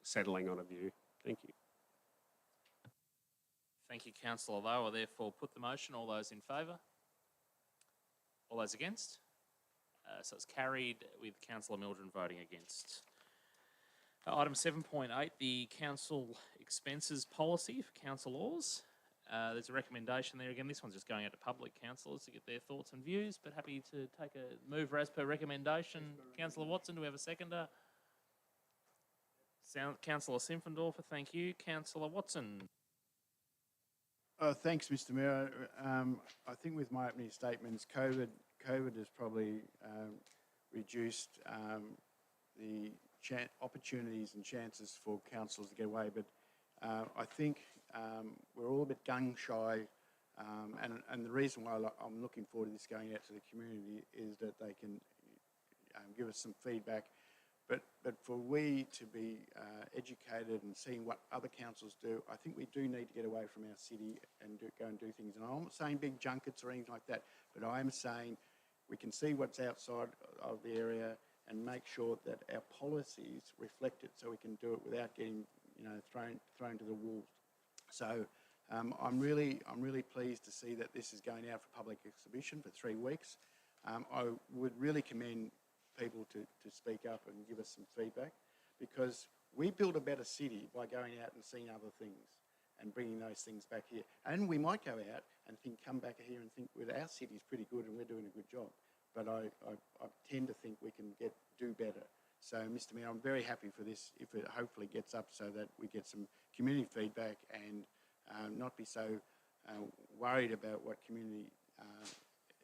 settling on a view. Thank you. Thank you, Councillor Lowe. I therefore put the motion. All those in favour? All those against? So it's carried with Councillor Mildren voting against. Item 7.8, the council expenses policy for councillors. There's a recommendation there. Again, this one's just going out to public councillors to get their thoughts and views, but happy to take a mover as per recommendation. Councillor Watson, do we have a seconder? Councillor Simpfendorfer, thank you. Councillor Watson. Thanks, Mr. Mayor. I think with my opening statements, COVID has probably reduced the opportunities and chances for councils to get away, but I think we're all a bit gun-shy, and the reason why I'm looking forward to this going out to the community is that they can give us some feedback. But for we to be educated and seeing what other councils do, I think we do need to get away from our city and go and do things. And I'm not saying big junkets or anything like that, but I am saying we can see what's outside of the area and make sure that our policies reflect it, so we can do it without getting thrown to the wolves. So I'm really pleased to see that this is going out for public exhibition for 3 weeks. I would really commend people to speak up and give us some feedback, because we build a better city by going out and seeing other things and bringing those things back here. And we might go out and come back here and think, well, our city's pretty good and we're doing a good job. But I tend to think we can do better. So, Mr. Mayor, I'm very happy for this, if it hopefully gets up so that we get some community feedback and not be so worried about what community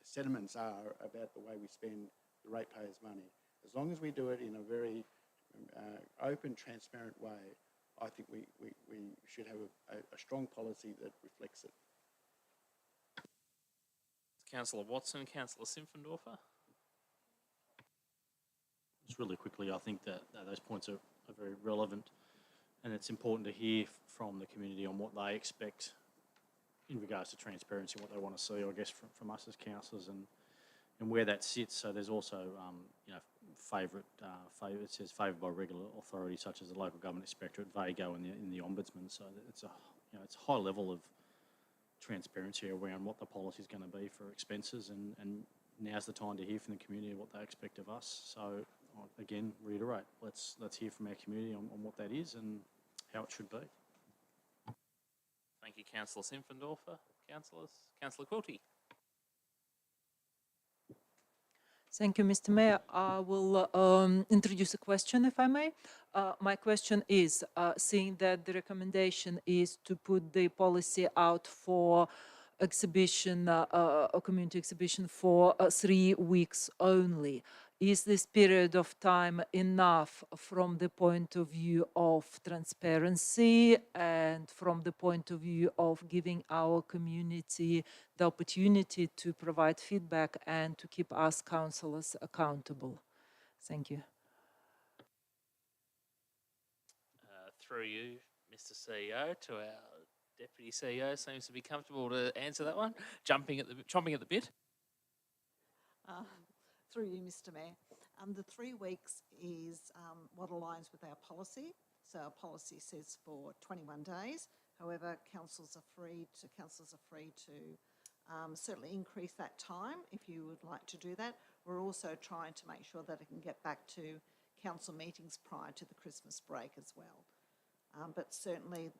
sentiments are about the way we spend the ratepayers' money. As long as we do it in a very open, transparent way, I think we should have a strong policy that reflects it. Councillor Watson, Councillor Simpfendorfer. Just really quickly, I think that those points are very relevant, and it's important to hear from the community on what they expect in regards to transparency, what they want to see, I guess, from us as councillors, and where that sits. So there's also, it says favoured by regular authorities such as the Local Government Inspectorate, VAGO, and the Ombudsman. So it's a high level of transparency around what the policy is going to be for expenses, and now's the time to hear from the community what they expect of us. So again, reiterate, let's hear from our community on what that is and how it should be. Thank you, Councillor Simpfendorfer. Councillor Quilty. Thank you, Mr. Mayor. I will introduce a question, if I may. My question is, seeing that the recommendation is to put the policy out for exhibition, a community exhibition for 3 weeks only, is this period of time enough from the point of view of transparency and from the point of view of giving our community the opportunity to provide feedback and to keep us councillors accountable? Thank you. Through you, Mr. CEO, to our Deputy CEO, seems to be comfortable to answer that one. Chomping at the bit. Through you, Mr. Mayor. The 3 weeks is what aligns with our policy. So our policy says for 21 days. However, councillors are free to certainly increase that time if you would like to do that. We're also trying to make sure that it can get back to council meetings prior to the Christmas break as well. But certainly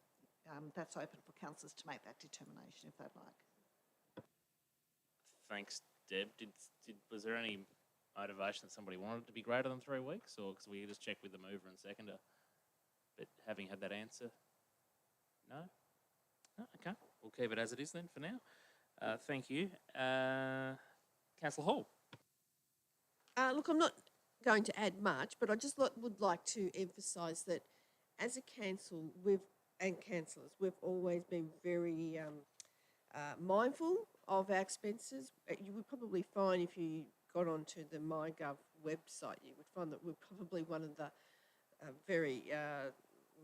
that's open for councillors to make that determination if they'd like. Thanks, Deb. Was there any motivation that somebody wanted it to be greater than 3 weeks, or because we just check with the mover and seconder? but having had that answer, no? No? Okay, we'll keep it as it is then for now. Thank you. Councillor Hall. Look, I'm not going to add much, but I just would like to emphasise that as a council, and councillors, we've always been very mindful of our expenses. You would probably find if you got onto the MyGov website, you would find that we're probably one of the very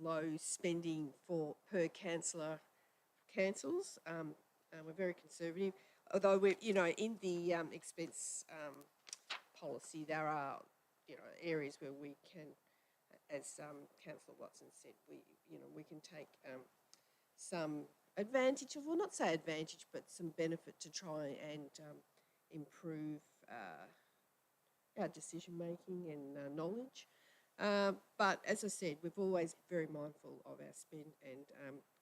low spending per councillor councils. We're very conservative, although we're, in the expense policy, there are, areas where we can, as Councillor Watson said, we can take some advantage of, well, not say advantage, but some benefit to try and improve our decision making and knowledge. But as I said, we've always been very mindful of our spend, and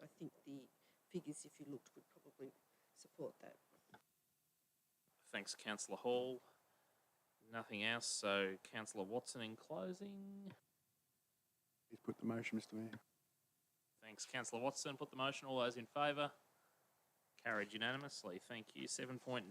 I think the figures, if you looked, would probably support that. Thanks, Councillor Hall. Nothing else, so Councillor Watson in closing. Please put the motion, Mr Mayor. Thanks, Councillor Watson. Put the motion. All those in favour? Carried unanimously. Thank you. 7.9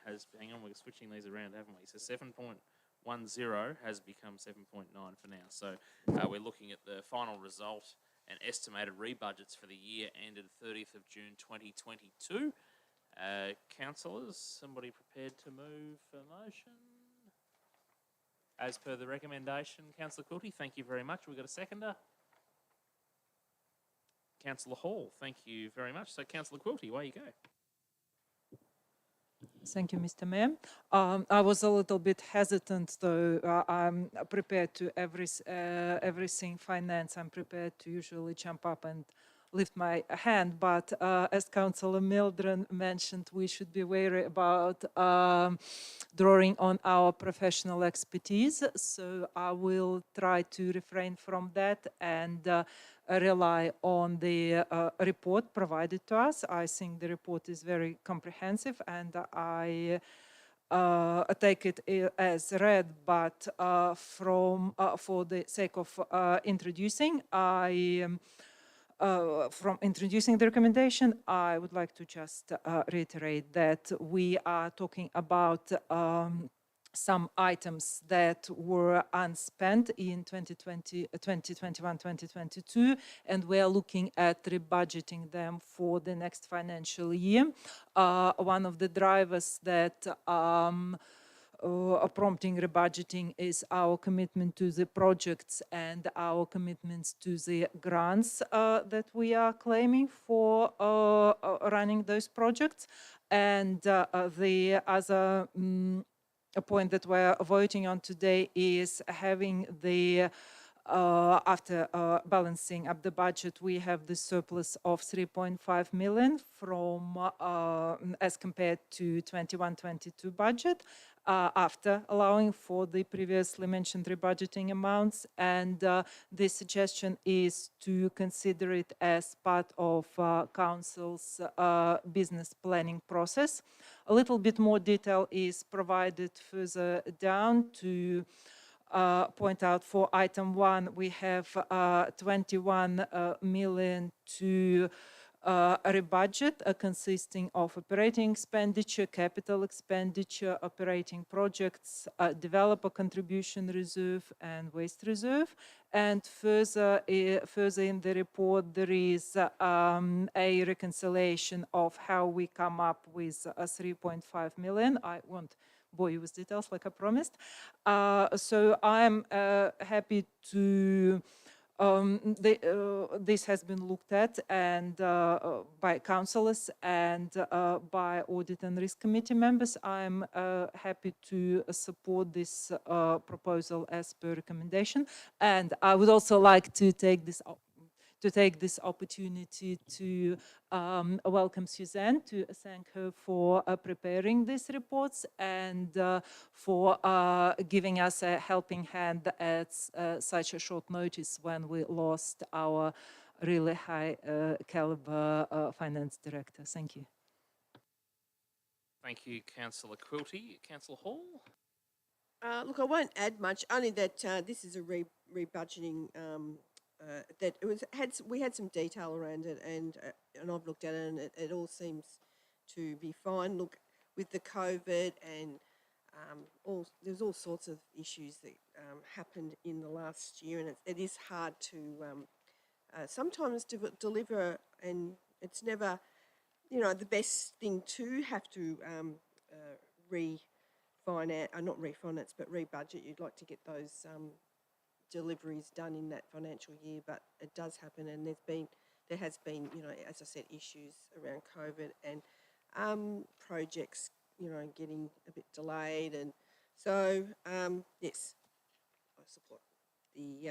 has, hang on, we're switching these around, haven't we? So 7.10 has become 7.9 for now. So we're looking at the final result and estimated rebudgets for the year ended 30th of June 2022. Councillors, somebody prepared to move a motion? As per the recommendation, Councillor Quilty, thank you very much. We've got a seconder. Councillor Hall, thank you very much. So, Councillor Quilty, away you go. Thank you, Mr. Mayor. I was a little bit hesitant, though. I'm prepared to everything finance. I'm prepared to usually jump up and lift my hand, but as Councillor Mildren mentioned, we should be wary about drawing on our professional expertise. So I will try to refrain from that and rely on the report provided to us. I think the report is very comprehensive, and I take it as read, but for the sake of introducing, from introducing the recommendation, I would like to just reiterate that we are talking about some items that were unspent in 2020, 2021, 2022, and we are looking at rebudgeting them for the next financial year. One of the drivers that prompting rebudgeting is our commitment to the projects and our commitments to the grants that we are claiming for running those projects. And the other point that we're voting on today is having the after balancing up the budget, we have the surplus of 3.5 million from as compared to 21-22 budget, after allowing for the previously mentioned rebudgeting amounts. And the suggestion is to consider it as part of Council's business planning process. A little bit more detail is provided further down to point out for item 1, we have 21 million to rebudget, consisting of operating expenditure, capital expenditure, operating projects, developer contribution reserve, and waste reserve. And further in the report, there is a reconciliation of how we come up with 3.5 million. I won't bore you with details like I promised. So I'm happy to this has been looked at and by councillors and by audit and risk committee members. I'm happy to support this proposal as per recommendation, and I would also like to take this opportunity to welcome Suzanne, to thank her for preparing these reports and for giving us a helping hand at such a short notice when we lost our really high caliber finance director. Thank you. Thank you, Councillor Quilty. Councillor Hall? Look, I won't add much, only that this is a rebudgeting that it was we had some detail around it, and I've looked at it, and it all seems to be fine. Look, with the COVID and there's all sorts of issues that happened in the last year, and it is hard to sometimes deliver, and it's never, the best thing to have to not refinance, but rebudget. You'd like to get those deliveries done in that financial year, but it does happen, and there has been, as I said, issues around COVID and projects, getting a bit delayed, and so yes, I support the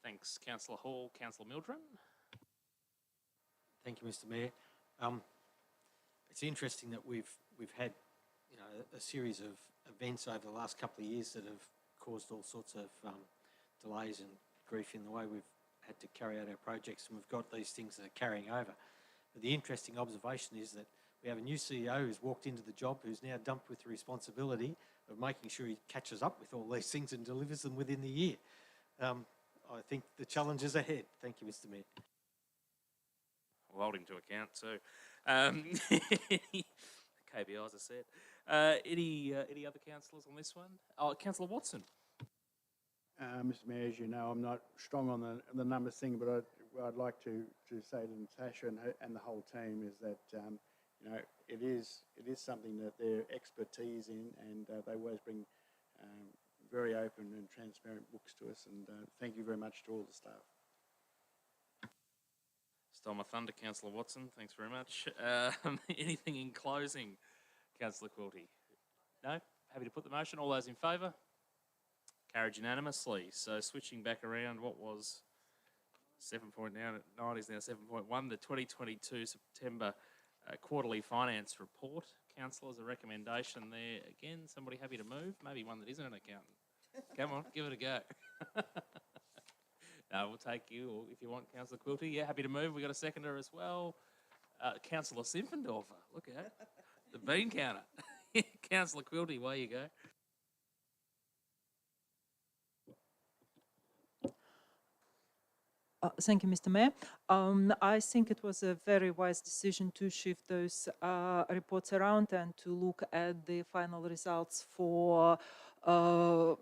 Thanks, Councillor Hall. Councillor Mildren. Thank you, Mr. Mayor. It's interesting that we've had, a series of events over the last couple of years that have caused all sorts of delays and grief in the way we've had to carry out our projects, and we've got these things that are carrying over. But the interesting observation is that we have a new CEO who's walked into the job, who's now dumped with the responsibility of making sure he catches up with all these things and delivers them within the year. I think the challenge is ahead. Thank you, Mr. Mayor. We'll hold him to account too. KBIs, I said. Any other councillors on this one? Oh, Councillor Watson. Mr. Mayor, as you know, I'm not strong on the numbers thing, but I'd like to say to Natasha and the whole team is that it is something that their expertise in, and they always bring very open and transparent books to us. And thank you very much to all the staff. Stole my thunder, Councillor Watson. Thanks very much. Anything in closing, Councillor Quilty? No? Happy to put the motion. All those in favour? Carried unanimously. So switching back around, what was 7.9 is now 7.1, the 2022 September quarterly finance report. Councillors, a recommendation there. Again, somebody happy to move? Maybe one that isn't an accountant. Come on, give it a go. No, we'll take you, or if you want, Councillor Quilty. Yeah, happy to move. We've got a seconder as well. Councillor Simpfendorfer, look out. The bean counter. Councillor Quilty, away you go. Thank you, Mr. Mayor. I think it was a very wise decision to shift those reports around and to look at the final results for the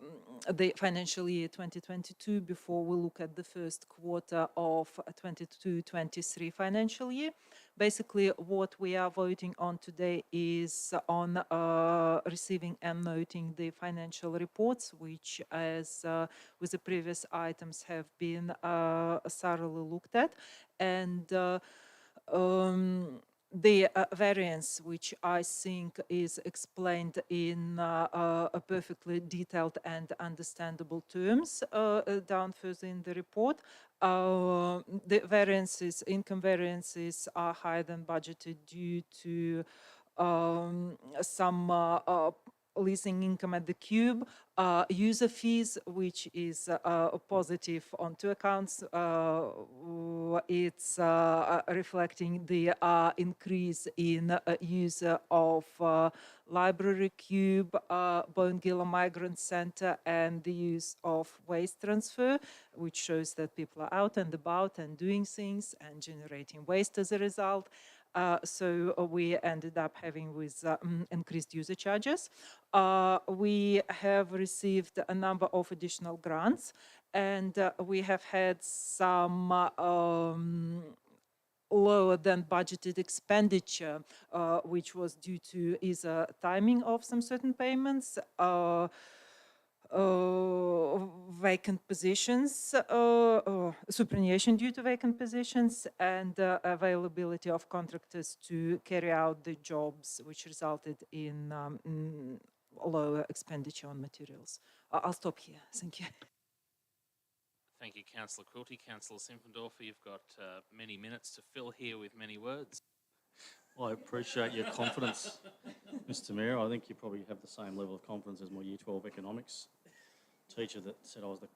financial year 2022 before we look at the first quarter of 22-23 financial year. Basically, what we are voting on today is on receiving and noting the financial reports, which, as with the previous items, have been thoroughly looked at. And the variance, which I think is explained in a perfectly detailed and understandable terms down further in the report. The variances, income variances, are higher than budgeted due to some leasing income at the Cube, user fees, which is a positive on two accounts. It's reflecting the increase in user of Library Cube, Bongilla Migrant Center, and the use of waste transfer, which shows that people are out and about and doing things and generating waste as a result. So we ended up having with increased user charges. We have received a number of additional grants, and we have had some lower than budgeted expenditure, which was due to either timing of some certain payments, vacant positions, superannuation due to vacant positions, and availability of contractors to carry out the jobs, which resulted in lower expenditure on materials. I'll stop here. Thank you. Thank you, Councillor Quilty. Councillor Simpfendorfer, you've got many minutes to fill here with many words. Well, I appreciate your confidence, Mr. Mayor. I think you probably have the same level of confidence as my Year 12 economics teacher that said I was the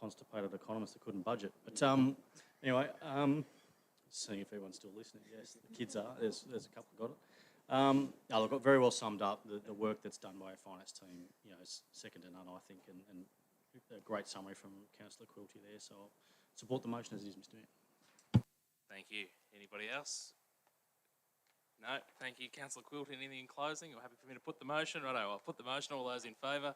constipated economist that couldn't budget. But anyway, seeing if everyone's still listening. Yes, the kids are. There's a couple got it. No, look, very well summed up. The work that's done by our finance team, is second to none, I think, and A great summary from Councillor Quilty there, so I'll support the motion as it is, Mr Mayor. Thank you. Anybody else? No, thank you. Councillor Quilty, anything in closing? Or happy for me to put the motion? Righto, I'll put the motion. All those in favour?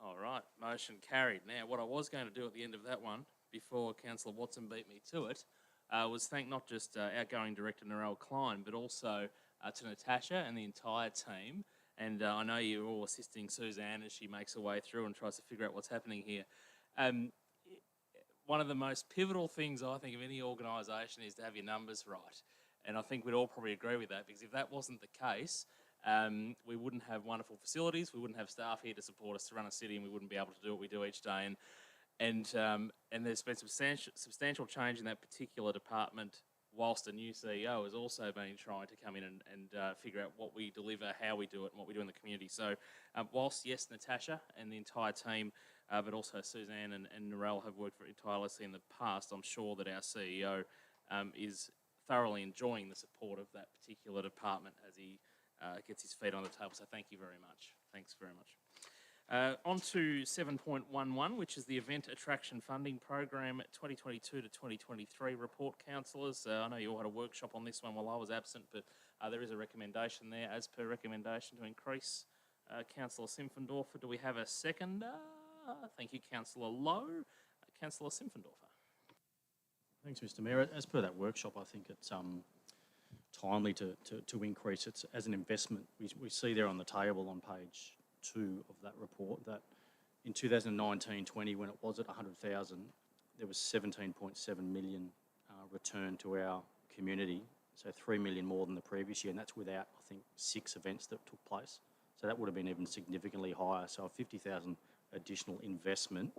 All right, motion carried. Now, what I was going to do at the end of that one, before Councillor Watson beat me to it, was thank not just outgoing Director Narelle Klein, but also to Natasha and the entire team. And I know you're all assisting Suzanne as she makes her way through and tries to figure out what's happening here. One of the most pivotal things, I think, of any organisation is to have your numbers right. And I think we'd all probably agree with that, because if that wasn't the case, we wouldn't have wonderful facilities, we wouldn't have staff here to support us to run a city, and we wouldn't be able to do what we do each day. And there's been substantial change in that particular department, whilst a new CEO has also been trying to come in and figure out what we deliver, how we do it, and what we do in the community. So whilst, yes, Natasha and the entire team, but also Suzanne and Narelle have worked very tirelessly in the past, I'm sure that our CEO is thoroughly enjoying the support of that particular department as he gets his feet on the table. So thank you very much. Thanks very much. On to 7.11, which is the Event Attraction Funding Program 2022 to 2023 report, councillors. I know you all had a workshop on this one while I was absent, but there is a recommendation there, as per recommendation, to increase. Councillor Simpfendorfer, do we have a seconder? Thank you, Councillor Lowe. Councillor Simpfendorfer. Thanks, Mr Mayor. As per that workshop, I think it's timely to increase it as an investment. We see there on the table on page 2 of that report that in 2019-20, when it was at 100,000, there was 17.7 million returned to our community, so 3 million more than the previous year, and that's without, I think, 6 events that took place. So that would have been even significantly higher. So a 50,000 additional investment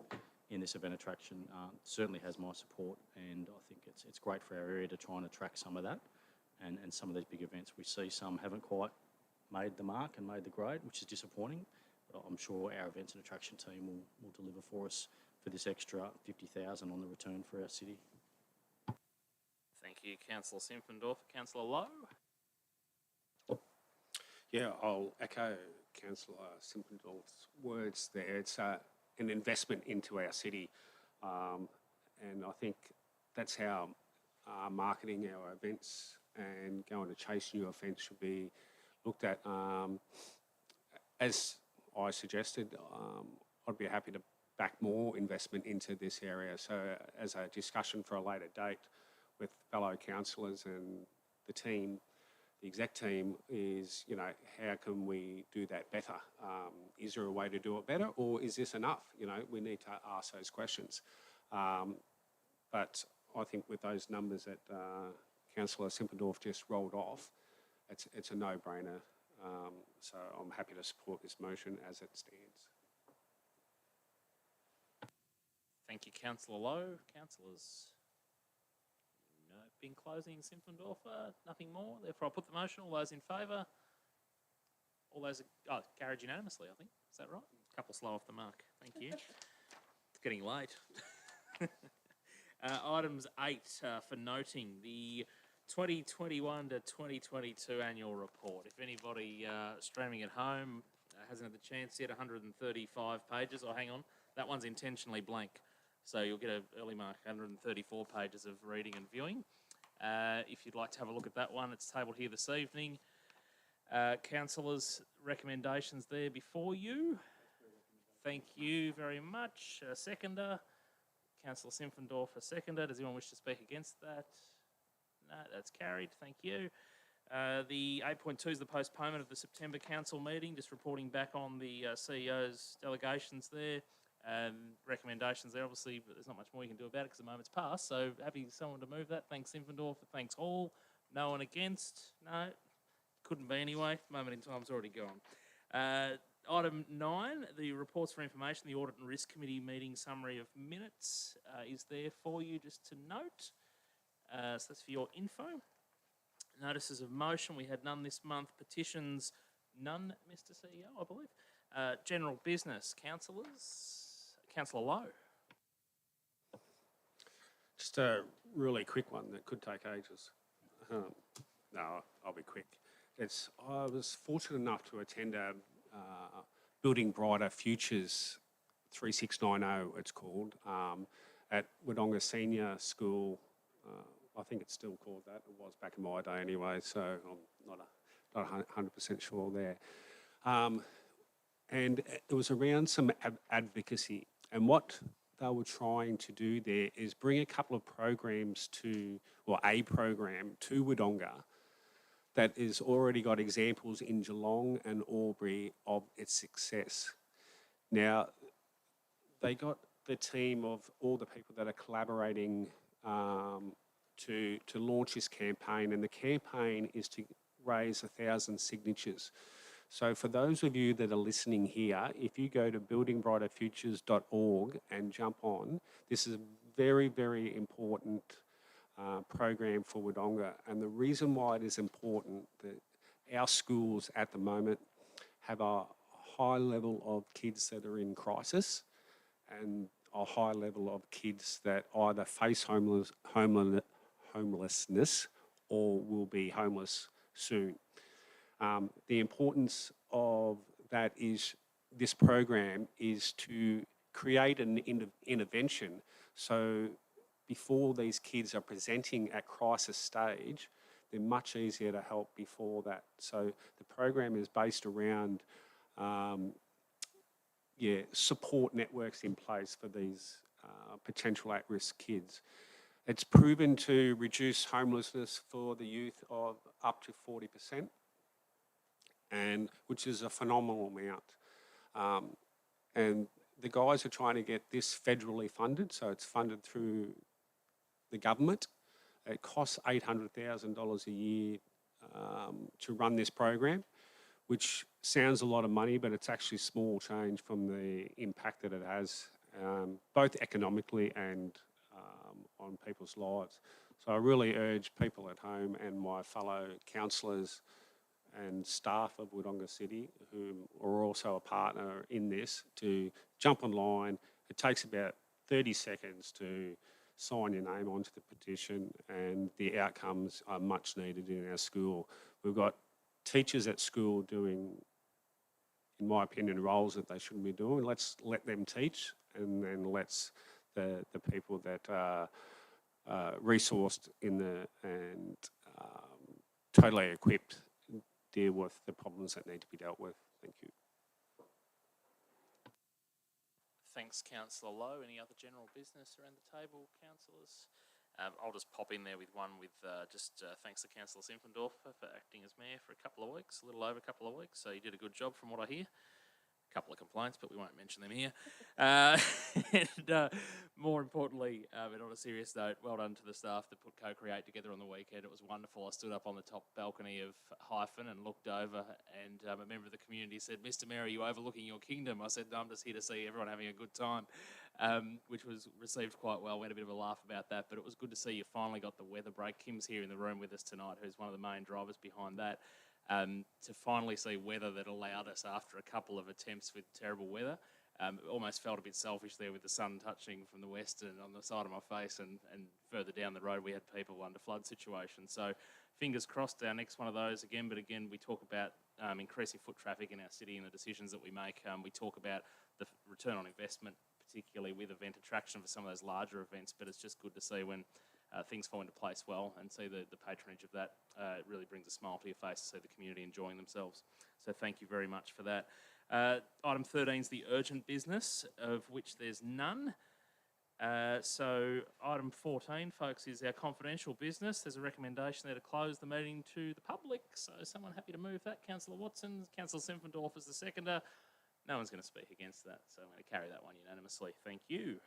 in this event attraction certainly has my support, and I think it's great for our area to try and attract some of that, and some of these big events we see some haven't quite made the mark and made the grade, which is disappointing, but I'm sure our events and attraction team will deliver for us for this extra 50,000 on the return for our city. Thank you, Councillor Simpfendorfer. Councillor Lowe? Yeah, I'll echo Councillor Simpendorf's words there. It's an investment into our city, and I think that's how marketing our events and going to chase new events should be looked at. As I suggested, I'd be happy to back more investment into this area. So as a discussion for a later date with fellow councillors and the team, the exec team, is, how can we do that better? Is there a way to do it better, or is this enough? We need to ask those questions. But I think with those numbers that Councillor Simpendorf just rolled off, it's a no-brainer. So I'm happy to support this motion as it stands. Thank you, Councillor Lowe. Councillors? No, been closing, Simpfendorfer, nothing more. Therefore, I'll put the motion. All those in favour? All those, carried unanimously, I think. Is that right? A couple slow off the mark. Thank you. It's getting late. Items 8 for noting, the 2021 to 2022 annual report. If anybody streaming at home hasn't had the chance yet, 135 pages. Oh, hang on. That one's intentionally blank. So you'll get an early mark, 134 pages of reading and viewing. If you'd like to have a look at that one, it's tabled here this evening. Councillors' recommendations there before you. Thank you very much. Seconder. Councillor Simpfendorf, a seconder. Does anyone wish to speak against that? No, that's carried. Thank you. The 8.2 is the postponement of the September council meeting, just reporting back on the CEO's delegations there. Recommendations there, obviously, but there's not much more you can do about it because the moment's passed. So happy someone to move that. Thanks, Simpfendorf. Thanks, Hall. No one against? No. Couldn't be anyway. Moment in time's already gone. Item 9, the reports for information, the Audit and Risk Committee meeting summary of minutes is there for you just to note. So that's for your info. Notices of motion, we had none this month. Petitions, none, Mr. CEO, I believe. General business, councillors. Councillor Lowe. Just a really quick one that could take ages. No, I'll be quick. I was fortunate enough to attend a Building Brighter Futures 3690 it's called, at Wodonga Senior School. I think it's still called that. It was back in my day anyway, so I'm not 100% sure there. And it was around some advocacy. And what they were trying to do there is bring a couple of programs to, or a program to Wodonga that has already got examples in Geelong and Albury of its success. Now, they got the team of all the people that are collaborating to launch this campaign, and the campaign is to raise 1,000 signatures. So for those of you that are listening here, if you go to buildingbrighterfutures.org and jump on, this is a very, very important program for Wodonga. And the reason why it is important, that our schools at the moment have a high level of kids that are in crisis and a high level of kids that either face homelessness or will be homeless soon. The importance of that is this program is to create an intervention. So before these kids are presenting at crisis stage, they're much easier to help before that. So the program is based around support networks in place for these potential at-risk kids. It's proven to reduce homelessness for the youth of up to 40%, and which is a phenomenal amount. And the guys are trying to get this federally funded, so it's funded through the government. It costs $800,000 a year to run this program, which sounds a lot of money, but it's actually small change from the impact that it has, both economically and on people's lives. So I really urge people at home and my fellow councillors and staff of Wodonga City, who are also a partner in this, to jump online. It takes about 30 seconds to sign your name onto the petition, and the outcomes are much needed in our school. We've got teachers at school doing, in my opinion, roles that they shouldn't be doing. Let's let them teach, and then let's the people that are resourced and totally equipped deal with the problems that need to be dealt with. Thank you. Thanks, Councillor Lowe. Any other general business around the table, councillors? I'll just pop in there with one with thanks to Councillor Simpfendorfer for acting as mayor for a couple of weeks, a little over a couple of weeks. So you did a good job from what I hear. A couple of complaints, but we won't mention them here. And more importantly, but on a serious note, well done to the staff that put Co-Create together on the weekend. It was wonderful. I stood up on the top balcony of Hyphen and looked over, and a member of the community said, "Mr. Mayor, are you overlooking your kingdom?" I said, "No, I'm just here to see everyone having a good time," which was received quite well. We had a bit of a laugh about that, but it was good to see you finally got the weather break. Kim's here in the room with us tonight, who's one of the main drivers behind that. To finally see weather that allowed us, after a couple of attempts with terrible weather, almost felt a bit selfish there with the sun touching from the west and on the side of my face, and further down the road we had people under flood situations. So fingers crossed our next one of those again. But again, we talk about increasing foot traffic in our city and the decisions that we make. We talk about the return on investment, particularly with event attraction for some of those larger events, but it's just good to see when things fall into place well and see the patronage of that. It really brings a smile to your face to see the community enjoying themselves. So thank you very much for that. Item 13 is the urgent business, of which there's none. So item 14, folks, is our confidential business. There's a recommendation there to close the meeting to the public. So someone happy to move that? Councillor Watson, Councillor Simpfendorf is the seconder. No one's going to speak against that, so I'm going to carry that one unanimously. Thank you.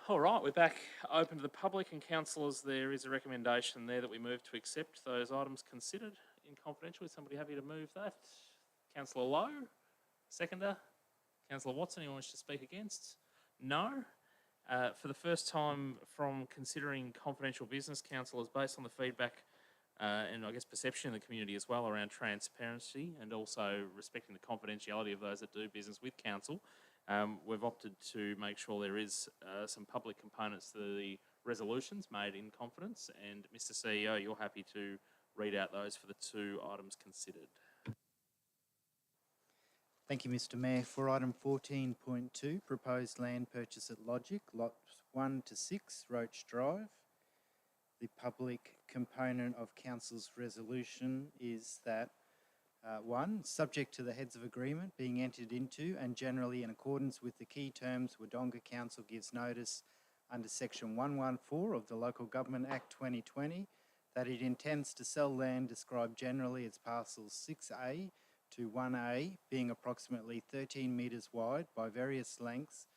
All right, we're back open to the public, and councillors, there is a recommendation there that we move to accept those items considered in confidential. Is somebody happy to move that? Councillor Lowe, seconder. Councillor Watson, anyone wish to speak against? No. For the first time from considering confidential business, councillors, based on the feedback and I guess perception in the community as well around transparency and also respecting the confidentiality of those that do business with council, we've opted to make sure there is some public components to the resolutions made in confidence. And Mr. CEO, you're happy to read out those for the two items considered. Thank you, Mr. Mayor. For item 14.2, proposed land purchase at Logic, lots 1 to 6, Roach Drive. The public component of council's resolution is that 1, subject to the heads of agreement being entered into and generally in accordance with the key terms, Wodonga Council gives notice under section 114 of the Local Government Act 2020 that it intends to sell land described generally as parcels 6A to 1A, being approximately 13 metres wide by various lengths,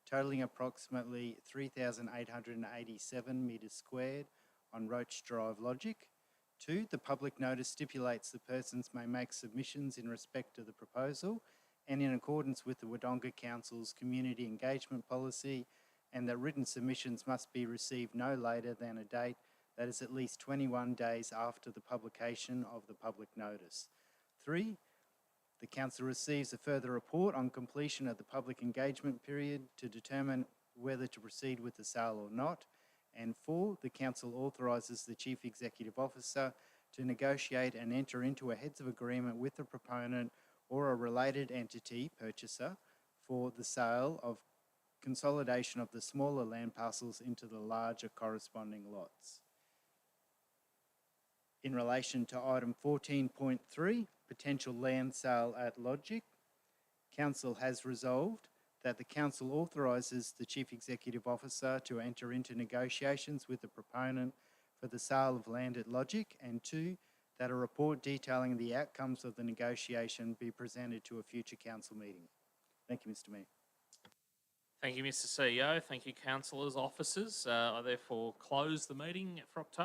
totalling approximately 3,887 metres squared on Roach Drive, Logic. 2, the public notice stipulates the persons may make submissions in respect to the proposal and in accordance with the Wodonga Council's community engagement policy, and that written submissions must be received no later than a date that is at least 21 days after the publication of the public notice. 3, the council receives a further report on completion of the public engagement period to determine whether to proceed with the sale or not. And 4, the council authorises the Chief Executive Officer to negotiate and enter into a heads of agreement with the proponent or a related entity, purchaser, for the sale of consolidation of the smaller land parcels into the larger corresponding lots. In relation to item 14.3, potential land sale at Logic, council has resolved that the council authorises the Chief Executive Officer to enter into negotiations with the proponent for the sale of land at Logic, and 2, that a report detailing the outcomes of the negotiation be presented to a future council meeting. Thank you, Mr. Mayor. Thank you, Mr. CEO. Thank you, councillors, officers. I therefore close the meeting for October.